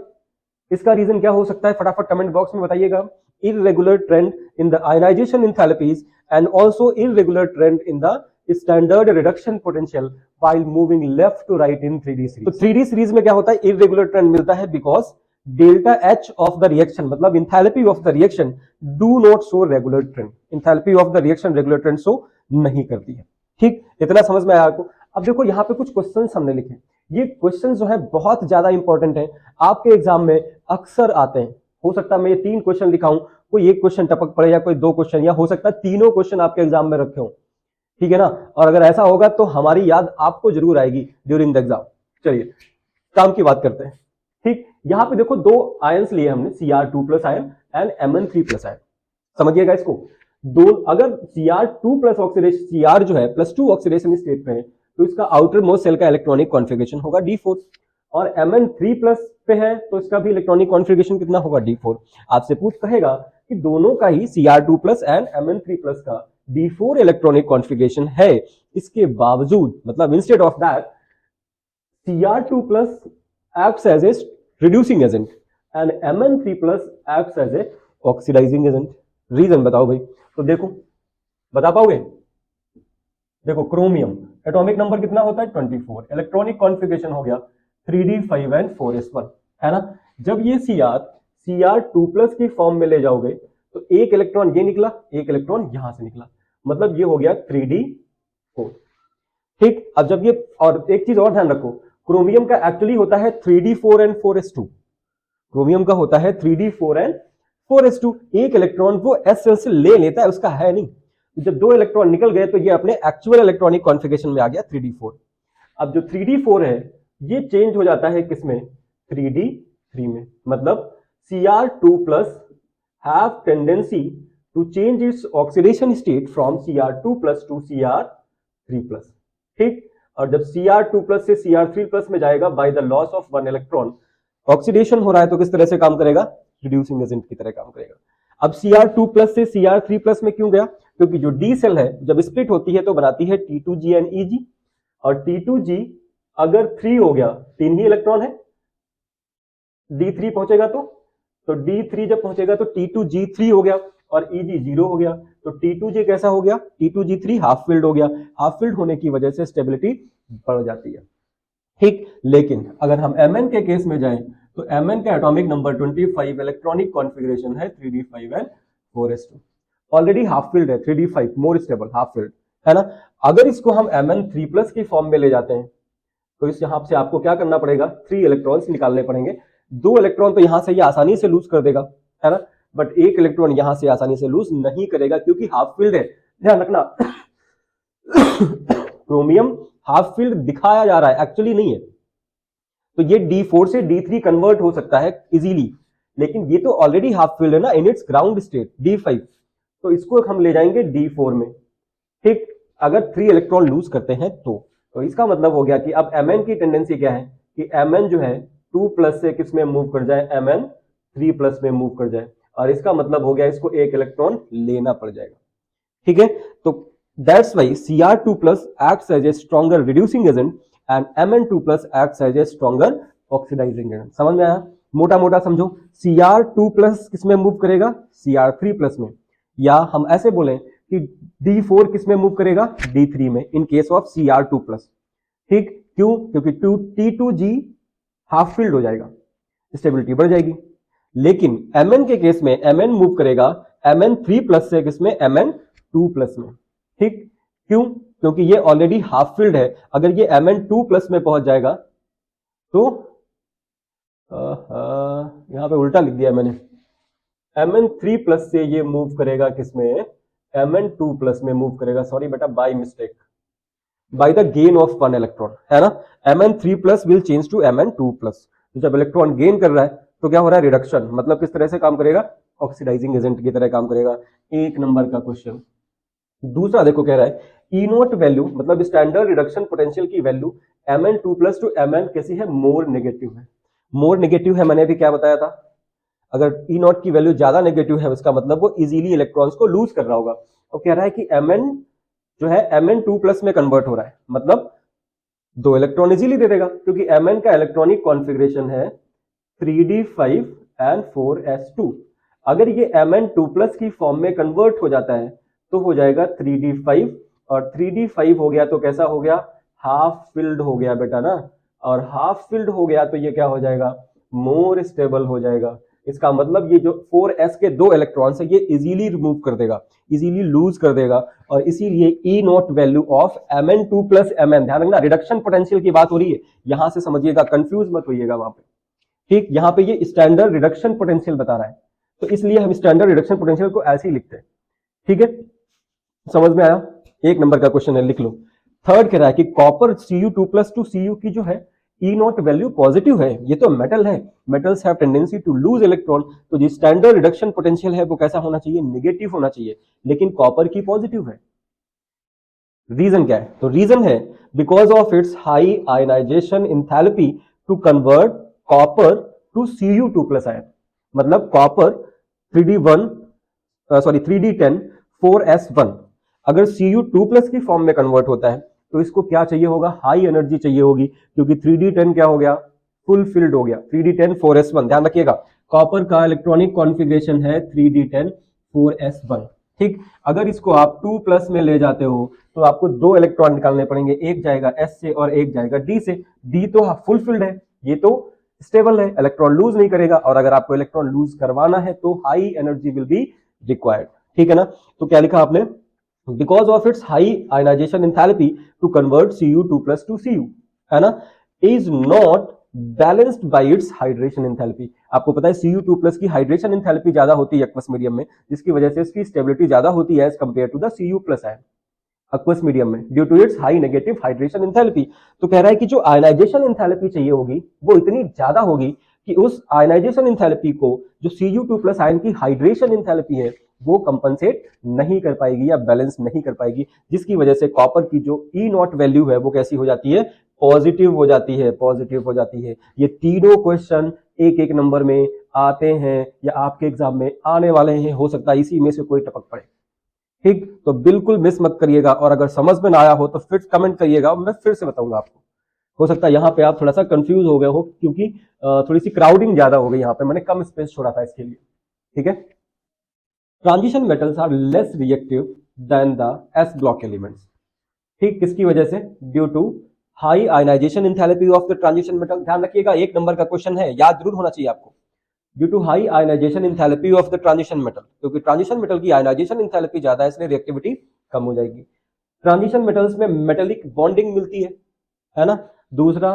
इसका रीजन क्या हो सकता है, फटाफट कमेंट बॉक्स में बताइएगा। irregular trend in the ionization enthalpies and also irregular trend in the standard reduction potential while moving left to right in 3D series। तो 3D series में क्या होता है, irregular trend मिलता है because delta H of the reaction, मतलब enthalpy of the reaction do not show regular trend, enthalpy of the reaction regular trend show नहीं करती है। ठीक, इतना समझ में आया आपको। अब देखो यहाँ पे कुछ क्वेश्चंस हमने लिखे, ये क्वेश्चन जो है बहुत ज्यादा इंपॉर्टेंट है, आपके एग्जाम में अक्सर आते हैं। हो सकता है मैं ये 3 क्वेश्चन लिखाऊं, कोई एक क्वेश्चन टपक पड़े या कोई 2 क्वेश्चन, या हो सकता है तीनों क्वेश्चन आपके एग्जाम में रखे हो। ठीक है ना, और अगर ऐसा होगा तो हमारी याद आपको जरूर आएगी ड्यूरिंग द एग्जाम। चलिए काम की बात करते हैं। ठीक, यहां पे देखो 2 आयंस लिए हमने, Cr2+ ion and Mn3+ ion. समझिएगा इसको, दो, अगर Cr2+ ऑक्सीडेशन, Cr जो है +2 ऑक्सीडेशन स्टेट पे है, तो इसका आउटर मोस्ट सेल का इलेक्ट्रॉनिक कॉन्फ़िगरेशन होगा D4, और Mn3+ पे है तो इसका भी इलेक्ट्रॉनिक कॉन्फ़िगरेशन कितना होगा, D4। आपसे पूछ कहेगा कि दोनों का ही Cr2+ एंड Mn3+ का D4 इलेक्ट्रॉनिक कॉन्फ़िगरेशन है, इसके बावजूद, मतलब instead of that Cr2+ acts as a reducing agent and Mn3+ acts as a oxidizing agent। Reason बताओ भाई, तो देखो बता पाओगे। देखो क्रोमियम एटॉमिक नंबर कितना होता है 24, इलेक्ट्रॉनिक कॉन्फ़िगरेशन हो गया 3d5 and 4s1, है ना। जब ये Cr2+ की फॉर्म में ले जाओगे तो एक इलेक्ट्रॉन ये निकला, एक इलेक्ट्रॉन यहां से निकला, मतलब ये हो गया 3d4। ठीक, अब जब ये, और एक चीज और ध्यान रखो, क्रोमियम का एक्चुअली होता है 3d4 and 4s2, क्रोमियम का होता है 3d4 and 4s2। एक इलेक्ट्रॉन वो s सेल से ले लेता है, उसका है नहीं। जब 2 इलेक्ट्रॉन निकल गए तो ये अपने एक्चुअल इलेक्ट्रॉनिक कॉन्फ़िगरेशन में आ गया 3d4। अब जो 3d4 है ये चेंज हो जाता है किसमें, 3d3 में, मतलब Cr2+ have tendency to change its oxidation state from Cr2+ to Cr3+। ठीक, और जब Cr2+ से Cr3+ में जाएगा by the loss of 1 electron, oxidation हो रहा है तो किस तरह से काम करेगा, रिड्यूसिंग एजेंट की तरह काम करेगा। अब Cr2+ से Cr3+ में क्यों गया, क्योंकि जो D सेल है जब स्प्लिट होती है तो बनाती है T2G and Eg, और T2G अगर 3 हो गया, 3 ही इलेक्ट्रॉन है, D3 पहुंचेगा तो D3 जब पहुंचेगा तो T2G3 हो गया, और Eg 0 हो गया, तो T2J कैसा हो गया, T2G3 हाफ फील्ड हो गया। हाफ फील्ड होने की वजह से स्टेबिलिटी बढ़ जाती है, ठीक। लेकिन अगर हम Mn के केस में जाएं तो Mn का एटॉमिक नंबर 25, इलेक्ट्रॉनिक कॉन्फ़िगरेशन है 3d5 and 4s2, already half field है 3d5, more stable half field है ना। अगर इसको हम Mn3+ की फॉर्म में ले जाते हैं तो इस यहां से आपको क्या करना पड़ेगा, 3 इलेक्ट्रॉन्स निकालने पड़ेंगे। 2 इलेक्ट्रॉन तो यहां से ये आसानी से लूज कर देगा, है ना, बट 1 इलेक्ट्रॉन यहां से आसानी से लूज नहीं करेगा क्योंकि हाफ फील्ड है। ध्यान रखना क्रोमियम हाफ फील्ड दिखाया जा रहा है, एक्चुअली नहीं है। तो ये D4 से D3 कन्वर्ट हो सकता है इजीली, लेकिन ये तो ऑलरेडी हाफ फील्ड है ना in its ground state D5, तो इसको हम ले जाएंगे D4 में, ठीक। अगर 3 इलेक्ट्रॉन लूज करते हैं तो इसका मतलब हो गया कि अब Mn की टेंडेंसी क्या है कि Mn जो है 2+ से किस में मूव कर जाए, Mn3+ में मूव कर जाए, और इसका मतलब हो गया इसको 1 इलेक्ट्रॉन लेना पड़ जाएगा, ठीक है। तो that's why Cr2+ acts as a stronger reducing agent and Mn2+ acts as a stronger oxidizing agent। समझ में आया, मोटा मोटा समझो, Cr2+ किस में मूव करेगा, Cr3+ में, या हम ऐसे बोलें कि D4 किस में मूव करेगा, D3 में, इन केस ऑफ Cr2+, ठीक। क्यों, क्योंकि T2G हाफ फील्ड हो जाएगा, स्टेबिलिटी बढ़ जाएगी। लेकिन Mn के केस में Mn मूव करेगा Mn3+ से किसमें, Mn2+ में, ठीक। क्यों, क्योंकि ये ऑलरेडी हाफ फील्ड है। अगर ये Mn2+ में पहुंच जाएगा तो यहां पे उल्टा लिख दिया मैंने, Mn3+ से ये मूव करेगा किसमें, Mn2+ में मूव करेगा, सॉरी बेटा by mistake, by the gain of 1 electron, है ना। Mn3+ will change to Mn2+, तो जब इलेक्ट्रॉन गेन कर रहा है तो क्या हो रहा है, रिडक्शन, मतलब किस तरह से काम करेगा, ऑक्सीडाइजिंग एजेंट की तरह काम करेगा। 1 नंबर का क्वेश्चन। दूसरा देखो कह रहा है ई नोट वैल्यू, मतलब स्टैंडर्ड रिडक्शन पोटेंशियल की वैल्यू Mn2+ टू Mn कैसी है, मोर नेगेटिव है। मोर नेगेटिव है, मैंने भी क्या बताया था, अगर ई नॉट की वैल्यू ज्यादा नेगेटिव है उसका मतलब वो इजीली इलेक्ट्रॉन्स को लूज कर रहा होगा। और कह रहा है कि Mn जो है Mn2+ में कन्वर्ट हो रहा है, मतलब 2 इलेक्ट्रॉन इजीली दे देगा, क्योंकि Mn का इलेक्ट्रॉनिक कॉन्फ़िगरेशन है 3d5 एंड 4s2। अगर ये Mn2+ की फॉर्म में कन्वर्ट हो जाता है तो हो जाएगा 3d5, और 3d5 हो गया तो कैसा हो गया, हाफ फिल्ड हो गया बेटा ना, और हाफ फिल्ड हो गया तो ये क्या हो जाएगा, मोर स्टेबल हो जाएगा। इसका मतलब ये जो 4s के 2 इलेक्ट्रॉन्स है ये इजीली रिमूव कर देगा, इजीली लूज कर देगा, और इसीलिए E nought value of Mn2+ Mn, ध्यान रखना रिडक्शन पोटेंशियल की बात हो रही है, यहां से समझिएगा, कंफ्यूज मत होइएगा वहां पे, ठीक। यहां पे ये स्टैंडर्ड रिडक्शन पोटेंशियल बता रहा है, तो इसलिए हम स्टैंडर्ड रिडक्शन पोटेंशियल को ऐसे ही लिखते हैं, ठीक है। समझ में आया, 1 नंबर का क्वेश्चन है, लिख लो। थर्ड कह रहा है कि कॉपर Cu2+ टू Cu की जो है ई नॉट वैल्यू पॉजिटिव है, ये तो मेटल है, metals have tendency to lose electron, तो जो स्टैंडर्ड रिडक्शन पोटेंशियल है वो कैसा होना चाहिए, नेगेटिव होना चाहिए, लेकिन कॉपर की पॉजिटिव है। रीजन क्या है, तो रीजन है because of its high ionization enthalpy to convert copper to Cu2+ ion, मतलब कॉपर 3d10 4s1 अगर Cu2+ की फॉर्म में कन्वर्ट होता है तो इसको क्या चाहिए होगा, हाई एनर्जी चाहिए होगी, क्योंकि 3d10 क्या हो गया, फुल फिल्ड हो गया, 3d10 4s1। ध्यान रखिएगा कॉपर का इलेक्ट्रॉनिक कॉन्फ़िगरेशन है 3d10 4s1, ठीक। अगर इसको आप 2+ में ले जाते हो तो आपको 2 इलेक्ट्रॉन निकालने पड़ेंगे, एक जाएगा S से और एक जाएगा D से। D तो फुल फिल्ड है, ये तो स्टेबल है, इलेक्ट्रॉन लूज नहीं करेगा, और अगर आपको इलेक्ट्रॉन लूज करवाना है तो high energy will be required, ठीक है ना। तो क्या लिखा आपने, because of its high ionization enthalpy to convert Cu2+ to Cu, है ना, is not balanced by its hydration enthalpy. आपको पता है Cu2+ की हाइड्रेशन एंथैल्पी ज्यादा होती है एक्वस मीडियम में, जिसकी वजह से इसकी स्टेबिलिटी ज्यादा होती है as compare to the Cu+ ion aqueous medium में, due to its high negative hydration enthalpy. तो कह रहा है कि जो आयनाइजेशन एंथैल्पी चाहिए होगी वो इतनी ज्यादा होगी कि उस आयनाइजेशन एंथैल्पी को जो Cu2+ आयन की हाइड्रेशन एंथैल्पी है वो कंपनसेट नहीं कर पाएगी या बैलेंस नहीं कर पाएगी, जिसकी वजह से कॉपर की जो ई नॉट वैल्यू है वो कैसी हो जाती है, पॉजिटिव हो जाती है, पॉजिटिव हो जाती है। ये तीनों क्वेश्चन एक एक नंबर में आते हैं या आपके एग्जाम में आने वाले हैं, हो सकता है इसी में से कोई टपक पड़े, ठीक। तो बिल्कुल मिस मत करिएगा, और अगर समझ में ना आया हो तो फिर कमेंट करिएगा, मैं फिर से बताऊंगा आपको। हो सकता है यहाँ पे आप थोड़ा सा कंफ्यूज हो गए हो, क्योंकि थोड़ी सी क्राउडिंग ज्यादा हो गई यहाँ पे, मैंने कम स्पेस छोड़ा था इसके लिए, ठीक है। Transition metals are less reactive than the S block elements. ठीक, किसकी वजह से? Due to high ionization enthalpy of the transition metal. ध्यान रखिएगा, एक नंबर का क्वेश्चन है, याद जरूर होना चाहिए आपको। Due to high ionization enthalpy of the transition metal, क्योंकि ट्रांजिशन मेटल की आयनाइजेशन एंथैल्पी ज्यादा है, इसलिए रिएक्टिविटी कम हो जाएगी। ट्रांजिशन मेटल्स में मेटेलिक बॉन्डिंग मिलती है ना। दूसरा,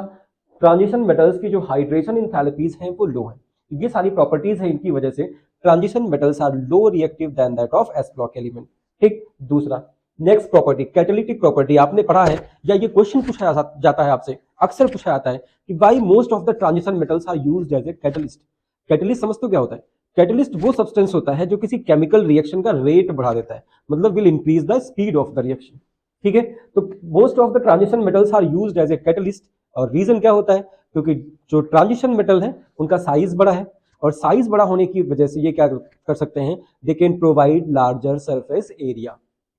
ट्रांजिशन मेटल्स की जो हाइड्रेशन एंथैल्पीज हैं वो लो है। ये सारी प्रॉपर्टीज है, इनकी वजह से transition metals are low reactive than that of S block element. ठीक, दूसरा नेक्स्ट प्रॉपर्टी कैटालिटिक प्रॉपर्टी, आपने पढ़ा है या ये क्वेश्चन पूछा जाता है आपसे, अक्सर पूछा जाता है कि why most of the transition metals are used as a catalyst. Catalyst समझ तो क्या होता है? कैटलिस्ट वो सब्सटेंस होता है जो किसी केमिकल रिएक्शन का रेट बढ़ा देता है, मतलब will increase the speed of the reaction. ठीक है, तो most of the transition metals are used as a catalyst. और रीजन क्या होता है? क्योंकि जो ट्रांजिशन मेटल है उनका साइज बड़ा है, और साइज बड़ा होने की वजह से ये क्या कर सकते हैं? They can provide larger surface area.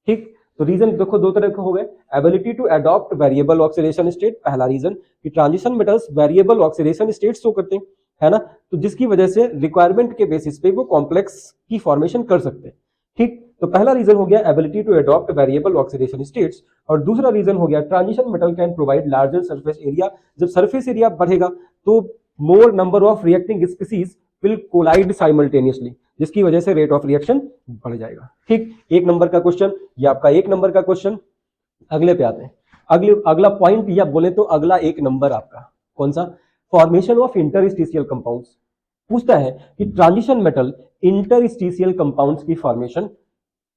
ठीक, तो रीजन देखो दो तरह के हो गए। Ability to adopt variable oxidation state, पहला रीजन कि transition metals variable oxidation state show करते हैं, है ना, तो जिसकी वजह से रिक्वायरमेंट के बेसिस पे वो कॉम्प्लेक्स की फॉर्मेशन कर सकते हैं। ठीक, तो पहला रीजन हो गया ability to adopt variable oxidation states, और दूसरा रीजन हो गया transition metal can provide larger surface area. जब सरफेस एरिया बढ़ेगा तो more number of reacting species will collide simultaneously, जिसकी वजह से रेट ऑफ रिएक्शन बढ़ जाएगा। ठीक, एक नंबर का क्वेश्चन, ये आपका एक नंबर का क्वेश्चन। अगले पे आते हैं। अगला पॉइंट या बोले तो अगला एक नंबर आपका कौन सा? Formation of interstitial compounds. पूछता है कि ट्रांजिशन मेटल इंटरस्टिशियल कंपाउंड्स की फॉर्मेशन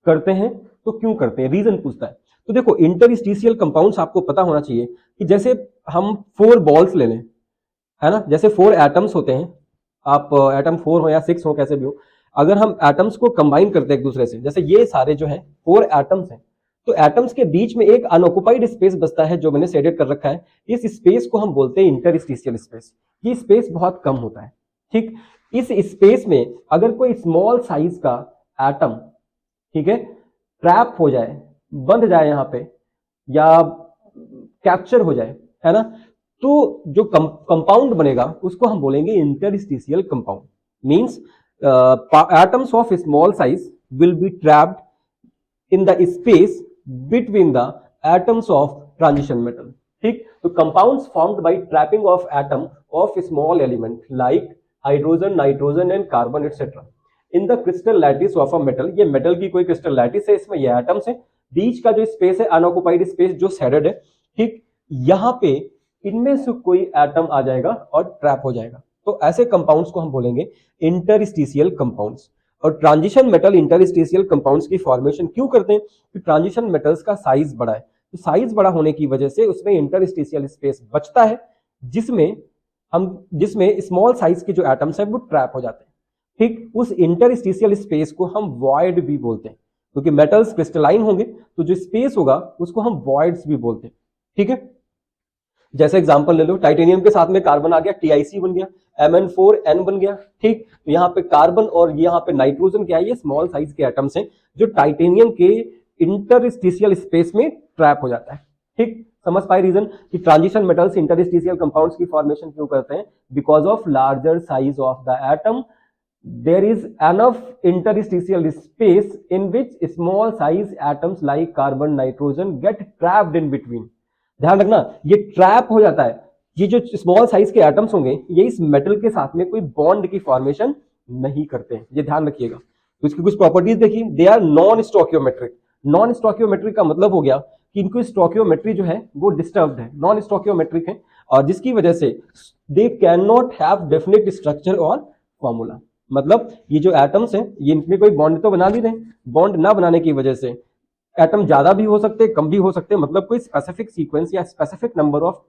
करते हैं तो क्यों करते हैं, रीजन पूछता है। तो देखो इंटरस्टिशियल कंपाउंड्स आपको पता होना चाहिए कि जैसे हम 4 बॉल्स ले लें, है ना, जैसे 4 एटम्स होते हैं, आप एटम 4 हो या 6 हो कैसे भी हो, अगर हम एटम्स को कंबाइन करते हैं एक दूसरे से, जैसे ये सारे जो है 4 एटम्स हैं, तो एटम्स के बीच में एक अनऑक्युपाइड स्पेस बचता है जो मैंने शेडेड कर रखा है। इस स्पेस को हम बोलते हैं इंटरस्टिशियल स्पेस। ये स्पेस बहुत कम होता है। ठीक, इस स्पेस में अगर कोई स्मॉल साइज का एटम, ठीक है, ट्रैप हो जाए, बंध जाए यहां पे, या कैप्चर हो जाए, है ना, तो जो कंपाउंड बनेगा उसको हम बोलेंगे interstitial compound. Means atoms of small size will be trapped in the space between the atoms of transition metal. ठीक, तो compounds formed by trapping of atom of small element like hydrogen, nitrogen and carbon etc. in the crystal lattice of a metal. ये metal की कोई crystal lattice है, इसमें ये atoms है, बीच का जो स्पेस है अनऑक्युपाइड स्पेस जो शेडेड है, ठीक, यहां पे इनमें से कोई एटम आ जाएगा और ट्रैप हो जाएगा, तो ऐसे कंपाउंड्स को हम बोलेंगे इंटरस्टिशियल कंपाउंड्स। और ट्रांजिशन मेटल इंटरस्टिशियल कंपाउंड्स की फॉर्मेशन क्यों करते हैं? कि ट्रांजिशन मेटल्स का साइज बड़ा है, तो साइज बड़ा होने की वजह से उसमें इंटरस्टिशियल स्पेस बचता है, जिसमें स्मॉल साइज के जो एटम्स हैं वो ट्रैप हो जाते हैं। ठीक, उस इंटरस्टिशियल स्पेस को हम वॉइड भी बोलते हैं, क्योंकि मेटल्स क्रिस्टलाइन होंगे तो जो स्पेस होगा उसको हम वॉइड्स भी बोलते हैं। ठीक है, जैसे एग्जांपल ले लो, टाइटेनियम के साथ में कार्बन आ गया, TiC बन गया, Mn4n बन गया। ठीक, तो यहाँ पे कार्बन और यहाँ पे नाइट्रोजन क्या है? ये स्मॉल साइज के एटम्स हैं जो टाइटेनियम के इंटरस्टिशियल स्पेस में ट्रैप हो जाता है। ठीक, समझ पाए रीजन कि ट्रांजिशन मेटल्स इंटरस्टिशियल कंपाउंड्स की फॉर्मेशन क्यों करते हैं? Because of larger size of the atom, there is enough interstitial space in which small size atoms like carbon, nitrogen get trapped in between. ध्यान रखना, ये ट्रैप हो जाता है, ये जो स्मॉल साइज के एटम्स होंगे ये इस मेटल के साथ में कोई बॉन्ड की फॉर्मेशन नहीं करते हैं, ये ध्यान रखिएगा। तो इसकी कुछ प्रॉपर्टीज देखिए, दे आर नॉन स्टोकियोमेट्रिक। नॉन स्टोकियोमेट्रिक का मतलब हो गया कि इनकी स्टोकियोमेट्री जो है वो डिस्टर्ब्ड है, नॉन स्टोकियोमेट्रिक है, और जिसकी वजह से they can not have definite structure और फॉर्मूला। मतलब ये जो एटम्स हैं ये इनमें कोई बॉन्ड तो बना नहीं रहे, बॉन्ड ना बनाने की वजह से एटम ज्यादा भी हो सकते, कम भी हो सकते, मतलब कोई स्पेसिफिक सीक्वेंस या specific number of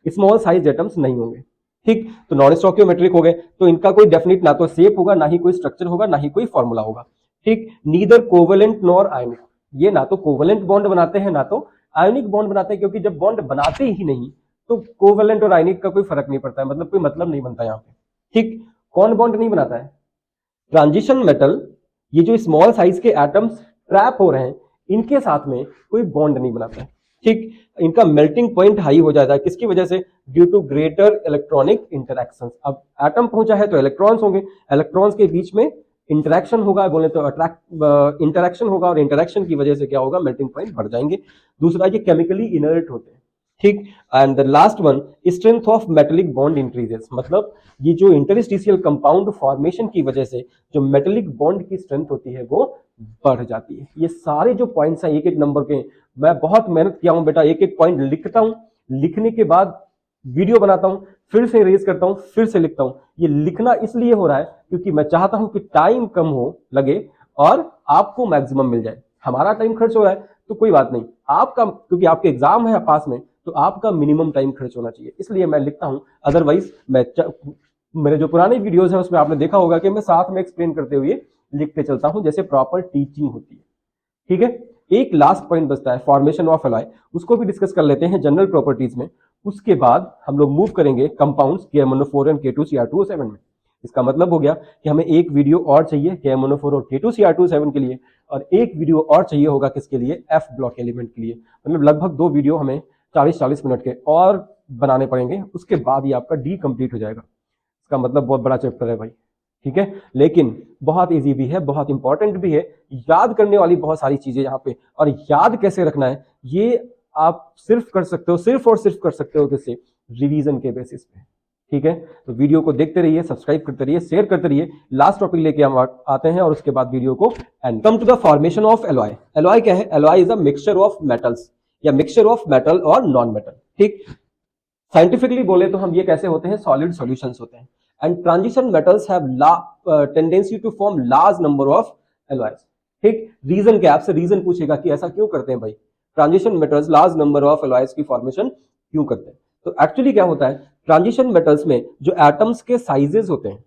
small size atoms नहीं होंगे। ठीक, तो नॉन स्टोकियोमेट्रिक हो गए, तो इनका कोई डेफिनेट ना तो शेप होगा, ना ही कोई स्ट्रक्चर होगा, ना ही कोई फॉर्मूला होगा। ठीक, नीदर कोवेलेंट नॉर आयनिक, ये ना तो कोवेलेंट बॉन्ड बनाते हैं ना तो आयनिक बॉन्ड बनाते हैं, क्योंकि जब बॉन्ड बनाते ही नहीं तो कोवेलेंट और आयनिक का कोई फर्क नहीं पड़ता है, मतलब कोई मतलब नहीं बनता यहाँ पे। ठीक, कौन बॉन्ड नहीं बनाता है? ट्रांजिशन मेटल, ये जो स्मॉल साइज के एटम्स ट्रैप हो रहे हैं इनके साथ में कोई बॉन्ड नहीं बनाता है। ठीक, इनका मेल्टिंग पॉइंट हाई हो जाता है, किसकी वजह से? Due to greater electronic interactions. अब एटम पहुंचा है तो इलेक्ट्रॉन्स होंगे, इलेक्ट्रॉन्स के बीच में इंटरेक्शन होगा, बोले तो अट्रैक्ट इंटरेक्शन होगा, और इंटरेक्शन की वजह से क्या होगा, मेल्टिंग पॉइंट बढ़ जाएंगे। दूसरा, ये केमिकली इनर्ट होते हैं, ठीक। And the last one, strength of metallic bond increases, मतलब ये जो इंटरस्टिशियल कंपाउंड फॉर्मेशन की वजह से जो मेटेलिक बॉन्ड की स्ट्रेंथ होती है वो बढ़ जाती है। ये सारे जो पॉइंट्स हैं एक एक नंबर के, मैं बहुत मेहनत किया हूं बेटा, एक एक पॉइंट लिखता हूं, लिखने के बाद वीडियो बनाता हूं, फिर से रेज करता हूं, फिर से लिखता हूं। ये लिखना इसलिए हो रहा है क्योंकि मैं चाहता हूं कि टाइम कम हो लगे और आपको मैक्सिमम मिल जाए। हमारा टाइम खर्च हो रहा है तो कोई बात नहीं, आपका, क्योंकि आपके एग्जाम है पास में, तो आपका मिनिमम टाइम खर्च होना चाहिए, इसलिए मैं लिखता हूं। अदरवाइज मेरे जो पुराने वीडियोस हैं उसमें आपने देखा होगा कि मैं साथ में एक्सप्लेन करते हुए लिखते चलता हूं, जैसे प्रॉपर टीचिंग होती है, ठीक है। एक लास्ट पॉइंट बचता है, फॉर्मेशन ऑफ एलॉय, उसको भी डिस्कस कर लेते हैं जनरल प्रॉपर्टीज में। उसके बाद हम लोग मूव करेंगे कंपाउंड्स KMnO4 एंड K2Cr2O7 में। इसका मतलब हो गया कि हमें एक वीडियो और चाहिए KMnO4 और K2Cr2O7 के लिए, और एक वीडियो और चाहिए होगा किसके लिए, F ब्लॉक एलिमेंट के लिए। मतलब लगभग 2 वीडियो हमें 40-40 मिनट के और बनाने पड़ेंगे, उसके बाद ही आपका डी कंप्लीट हो जाएगा। इसका मतलब बहुत बड़ा चैप्टर है भाई, ठीक है, लेकिन बहुत इजी भी है, बहुत इंपॉर्टेंट भी है, याद करने वाली बहुत सारी चीजें यहाँ पे। और याद कैसे रखना है ये आप सिर्फ कर सकते हो, सिर्फ और सिर्फ कर सकते हो किससे, रिवीजन के बेसिस पे, ठीक है। तो वीडियो को देखते रहिए, सब्सक्राइब करते रहिए, शेयर करते रहिए। लास्ट टॉपिक लेके हम आते हैं और उसके बाद वीडियो को and come to the formation of alloy. Alloy क्या है, alloy is a mixture of metals या मिक्सचर ऑफ मेटल और नॉन मेटल, ठीक। साइंटिफिकली बोले तो हम ये कैसे होते हैं, सॉलिड सॉल्यूशंस होते हैं। And transition metals have tendency to form large number of alloys, ठीक। रीजन क्या, आपसे रीजन पूछेगा कि ऐसा क्यों करते हैं भाई, transition metals large number of alloys की फॉर्मेशन क्यों करते हैं। तो एक्चुअली क्या होता है, ट्रांजिशन मेटल्स में जो एटम्स के साइजेस होते हैं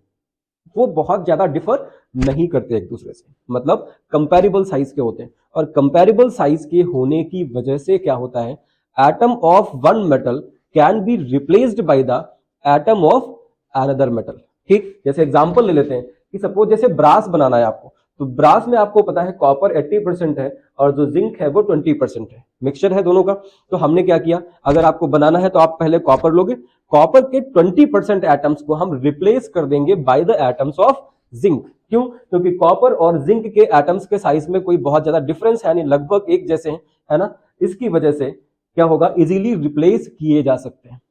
वो बहुत ज्यादा डिफर नहीं करते एक दूसरे से, मतलब कंपैरेबल साइज के होते हैं। और कंपैरेबल साइज के होने की वजह से क्या होता है, atom of one metal can be replaced by the atom of another metal, ठीक। जैसे एग्जांपल ले लेते हैं कि सपोज जैसे ब्रास बनाना है आपको, तो ब्रास में आपको पता है कॉपर 80% है और जो जिंक है वो 20% है, मिक्सचर है दोनों का। तो हमने क्या किया, अगर आपको बनाना है तो आप पहले कॉपर लोगे, कॉपर के 20% एटम्स को हम रिप्लेस कर देंगे by the atoms of zinc. क्यों, क्योंकि कॉपर और जिंक के एटम्स के साइज में कोई बहुत ज्यादा डिफरेंस है नहीं, लगभग एक जैसे हैं, है ना। इसकी वजह से क्या होगा, इजीली रिप्लेस किए जा सकते हैं,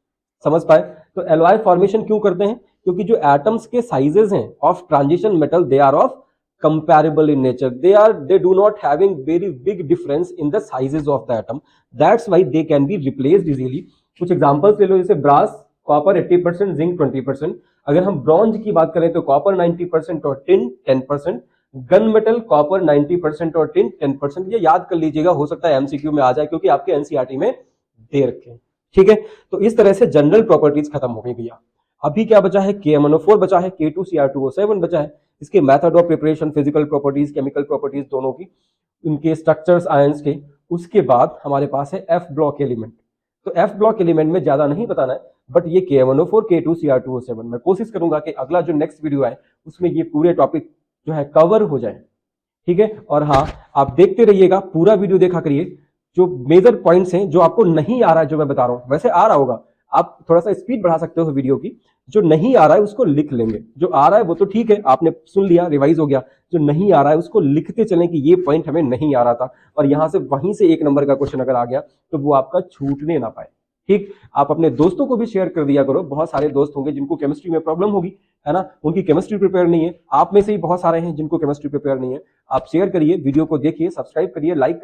समझ पाए। तो एलॉय फॉर्मेशन क्यों करते हैं, क्योंकि जो एटम्स के साइजेस हैं of transition metal they are of comparable in nature, they do not having very big difference in the sizes of the atom, that's why they can be replaced easily। कुछ एग्जांपल्स ले लो, जैसे ब्रास कॉपर 80%, जिंक 20%। अगर हम ब्रॉन्ज की बात करें तो कॉपर 90% और टिन 10%, गन मेटल कॉपर 90% और टिन 10%। ये याद कर लीजिएगा, हो सकता है एमसीक्यू में आ जाए क्योंकि आपके एनसीईआरटी में दे रखे हैं, ठीक है। तो इस तरह से जनरल प्रॉपर्टीज खत्म हो गई भैया। अभी क्या बचा है, KMnO4 बचा है, K2Cr2O7 बचा है। इसके method of preparation, physical properties, chemical properties दोनों की, इनके स्ट्रक्चर्स आयंस के। उसके बाद हमारे पास है F ब्लॉक एलिमेंट। तो F ब्लॉक एलिमेंट में ज्यादा नहीं बताना है, बट ये KMnO4 K2Cr2O7 मैं कोशिश करूंगा कि अगला जो नेक्स्ट वीडियो आए उसमें ये पूरे टॉपिक जो है कवर हो जाए, ठीक है। और हाँ, आप देखते रहिएगा, पूरा वीडियो देखा करिए। जो मेजर पॉइंट्स हैं जो आपको नहीं आ रहा है, जो मैं बता रहा हूं, वैसे आ रहा होगा, आप थोड़ा सा स्पीड बढ़ा सकते हो वीडियो की। जो नहीं आ रहा है उसको लिख लेंगे, जो आ रहा है वो तो ठीक है, आपने सुन लिया, रिवाइज हो गया। जो नहीं आ रहा है उसको लिखते चलें कि ये पॉइंट हमें नहीं आ रहा था, और यहां से वहीं से 1 नंबर का क्वेश्चन अगर आ गया तो वो आपका छूटने ना पाए, ठीक। आप अपने दोस्तों को भी शेयर कर दिया करो, बहुत सारे दोस्त होंगे जिनको केमिस्ट्री में प्रॉब्लम होगी, है ना, उनकी केमिस्ट्री प्रिपेयर नहीं है। आप में से ही बहुत सारे हैं जिनको केमिस्ट्री प्रिपेयर नहीं है। आप शेयर करिए, वीडियो को देखिए, सब्सक्राइब करिए, लाइक